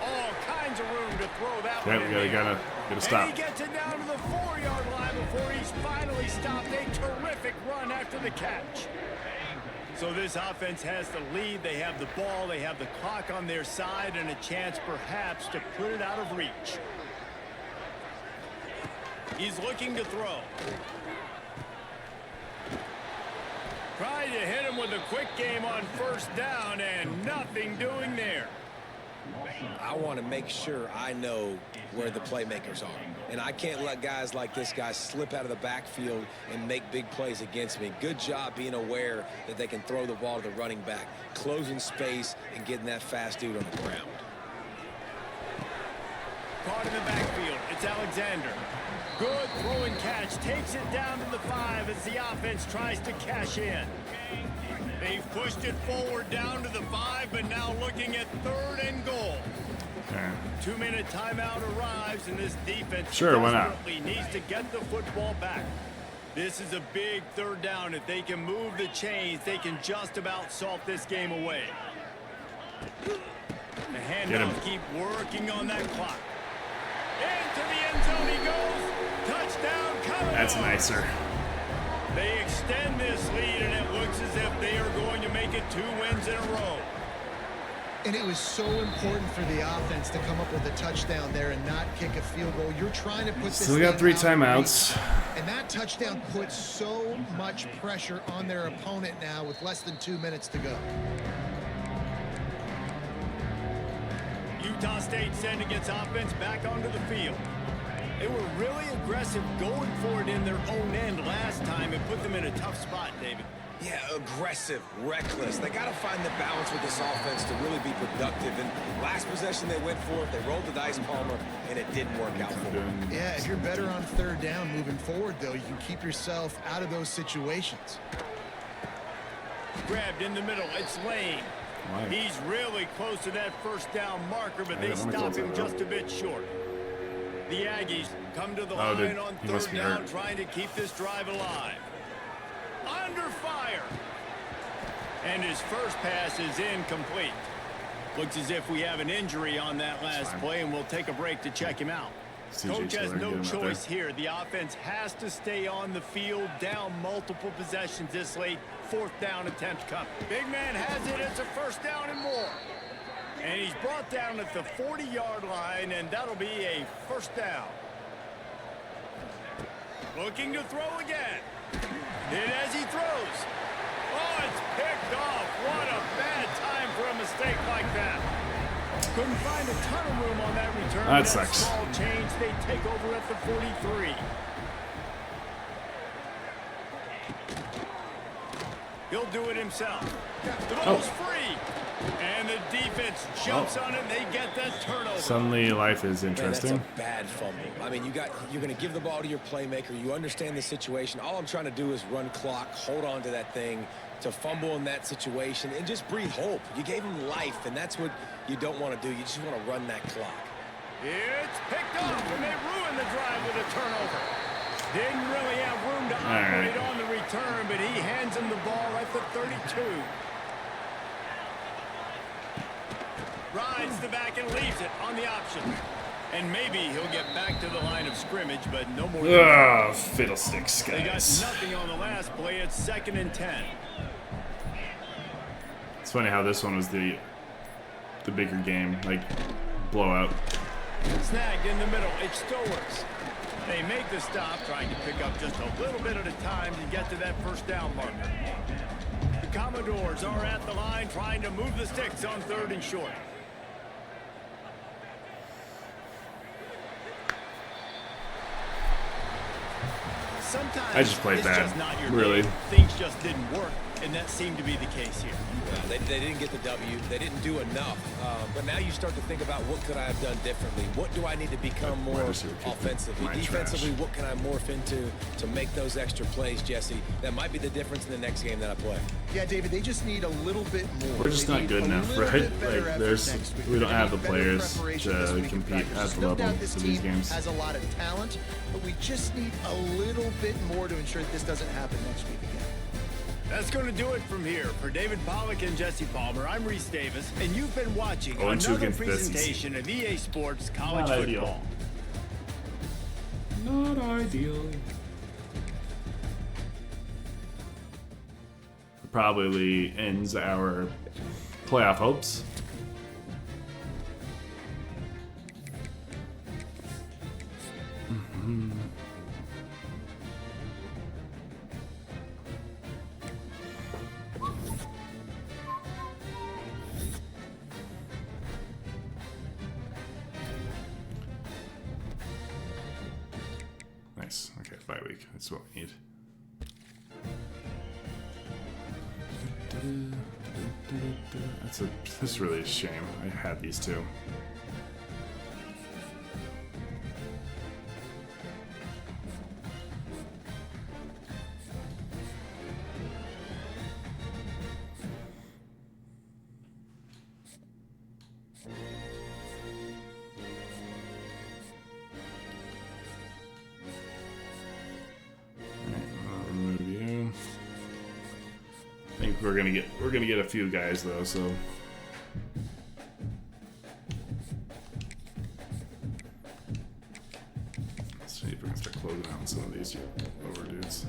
All kinds of room to throw that one. Okay, we gotta stop. And he gets it down to the 4-yard line before he's finally stopped. A terrific run after the catch. So this offense has the lead. They have the ball. They have the clock on their side and a chance perhaps to put it out of reach. He's looking to throw. Tried to hit him with a quick game on first down and nothing doing there. I want to make sure I know where the playmakers are. And I can't let guys like this guy slip out of the backfield and make big plays against me. Good job being aware that they can throw the ball to the running back, closing space, and getting that fast dude on the ground. Caught in the backfield. It's Alexander. Good throwing catch. Takes it down to the 5 as the offense tries to cash in. They've pushed it forward down to the 5, but now looking at third and goal. Okay. 2-minute timeout arrives, and this defense desperately needs to get the football back. This is a big third down. If they can move the chains, they can just about salt this game away. The handoff, keep working on that clock. Into the end zone he goes. Touchdown, coming. That's nicer. They extend this lead, and it looks as if they are going to make it 2 wins in a row. And it was so important for the offense to come up with a touchdown there and not kick a field goal. You're trying to put this. Still got 3 timeouts. And that touchdown puts so much pressure on their opponent now with less than 2 minutes to go. Utah State sending its offense back onto the field. They were really aggressive going for it in their own end last time and put them in a tough spot, David. Yeah, aggressive, reckless. They got to find the balance with this offense to really be productive. And last possession they went for it, they rolled the dice, Palmer, and it didn't work out for them. Yeah, if you're better on third down moving forward, though, you can keep yourself out of those situations. Grabbed in the middle, it's Lane. He's really close to that first down marker, but they stop him just a bit short. The Aggies come to the line on third down, trying to keep this drive alive. Under fire. And his first pass is incomplete. Looks as if we have an injury on that last play, and we'll take a break to check him out. Coach has no choice here. The offense has to stay on the field, down multiple possessions this late. Fourth down attempt coming. Big man has it. It's a first down and more. And he's brought down at the 40-yard line, and that'll be a first down. Looking to throw again. And as he throws. Oh, it's picked off. What a bad time for a mistake like that. Couldn't find a ton of room on that return. That sucks. Small change. They take over at the 43. He'll do it himself. The ball's free. And the defense jumps on it, and they get that turnover. Suddenly life is interesting. Man, that's a bad fumble. I mean, you're going to give the ball to your playmaker. You understand the situation. All I'm trying to do is run clock, hold on to that thing, to fumble in that situation, and just breathe hope. You gave him life, and that's what you don't want to do. You just want to run that clock. It's picked up, and they ruin the drive with a turnover. Didn't really have room to operate on the return, but he hands him the ball at the 32. Rides Runs the back and leaves it on the option. And maybe he'll get back to the line of scrimmage, but no more. Ah, fiddlesticks, They got guys. nothing on the last play. It's 2nd and 10. It's funny how this one was the bigger game, like blowout. Snagged in the middle. It still works. They make the stop, trying to pick up just a little bit at a time to get to that first down marker. The Commodores are at the line trying to move the sticks on 3rd and short. Sometimes I just played it's bad, just not your really. game. Things just didn't work, and that seemed to be the case here. Well, they didn't get the W. They didn't do enough. But now you start to think about what could I have done differently? What do I need to become more offensively? Defensively, what can I morph into to make those extra plays, Jesse? That might be the difference in the next game that I play. Yeah, David, they just need a little bit more. We're just They not need good a enough, little right? bit better Like, effort there's next week. we They're don't gonna have the need better players preparation this to week in compete practice. at the No level doubt this for these team games. has a lot of talent, but we just need a little bit more to ensure that this doesn't happen next week again. That's going to do it from here. For David Pollack and Jesse Palmer, I'm Reese Davis, and you've been watching 0-2 another against Bissies. presentation of EA Sports College Not Football. ideal. Not ideal. Probably ends our playoff hopes. Nice. Okay, bye week. That's what we need. That's really a shame. I had these two. Remove you. I think we're gonna get a few guys though, so let's see if we can start closing out some of these over dudes.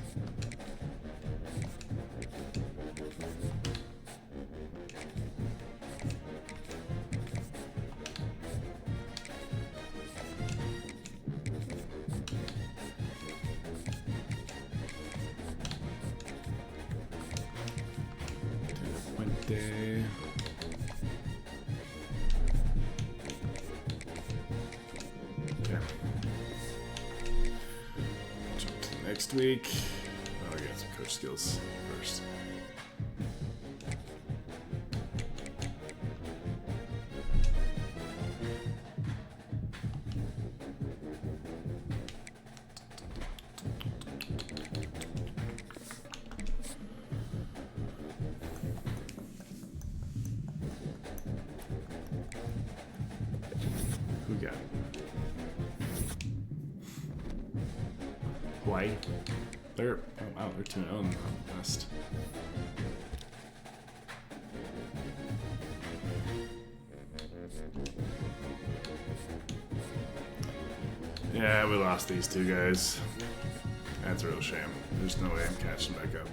Puente. Okay. Jump to next week. Oh, I got some coach skills first. Who got? Hawaii. They're wow, they're 2-0 in the West. Yeah, we lost these two guys. That's a real shame. There's no way I'm catching back up.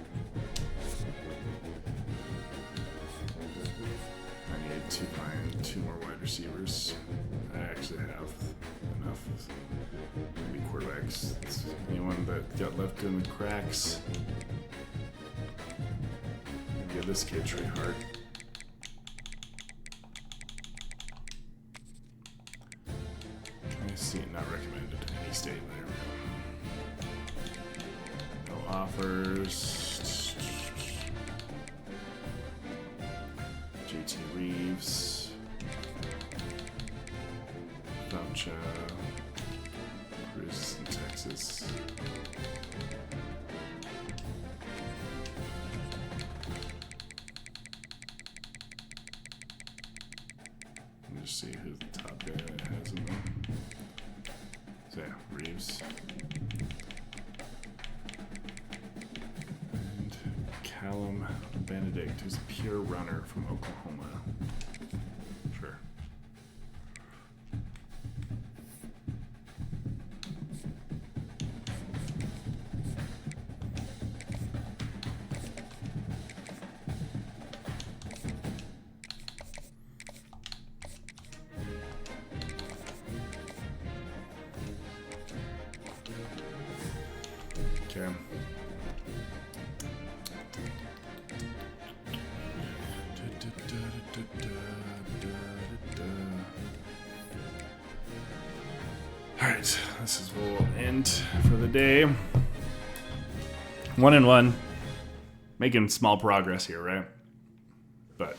I need to find 2 more wide receivers. I actually have enough. Maybe quarterbacks. It's anyone that got left in the cracks. Give this kid Trey Hart. Can I see it not recommended to any state? There we go. No offers. JT Reeves. Voucha. Cruz in Texas. Let me just see who the top guy has in there. So yeah, Reeves. And Callum Benedict, who's a pure runner from Oklahoma. Sure. Okay. Alright, this is where we'll end for the day. 1-1. Making small progress here, right? But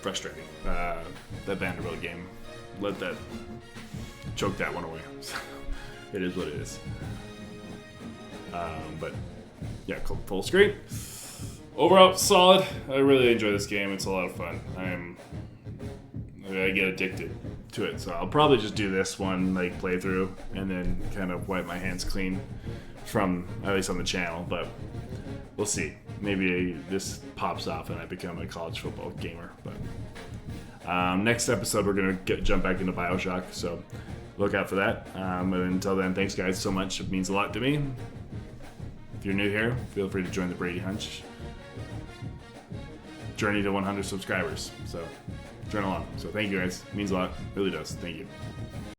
frustrating. That Vanderbilt game, choke that one away. It is what it is. But yeah, full screen. Overall, solid. I really enjoy this game. It's a lot of fun. I get addicted to it, so I'll probably just do this one like playthrough and then kind of wipe my hands clean from at least on the channel. But we'll see. Maybe this pops off and I become a college football gamer. But next episode, we're gonna jump back into BioShock, so look out for that. And until then, thanks guys so much. It means a lot to me. If you're new here, feel free to join the Brady Hunch journey to 100 subscribers. So join along. So thank you guys. It means a lot. It really does. Thank you.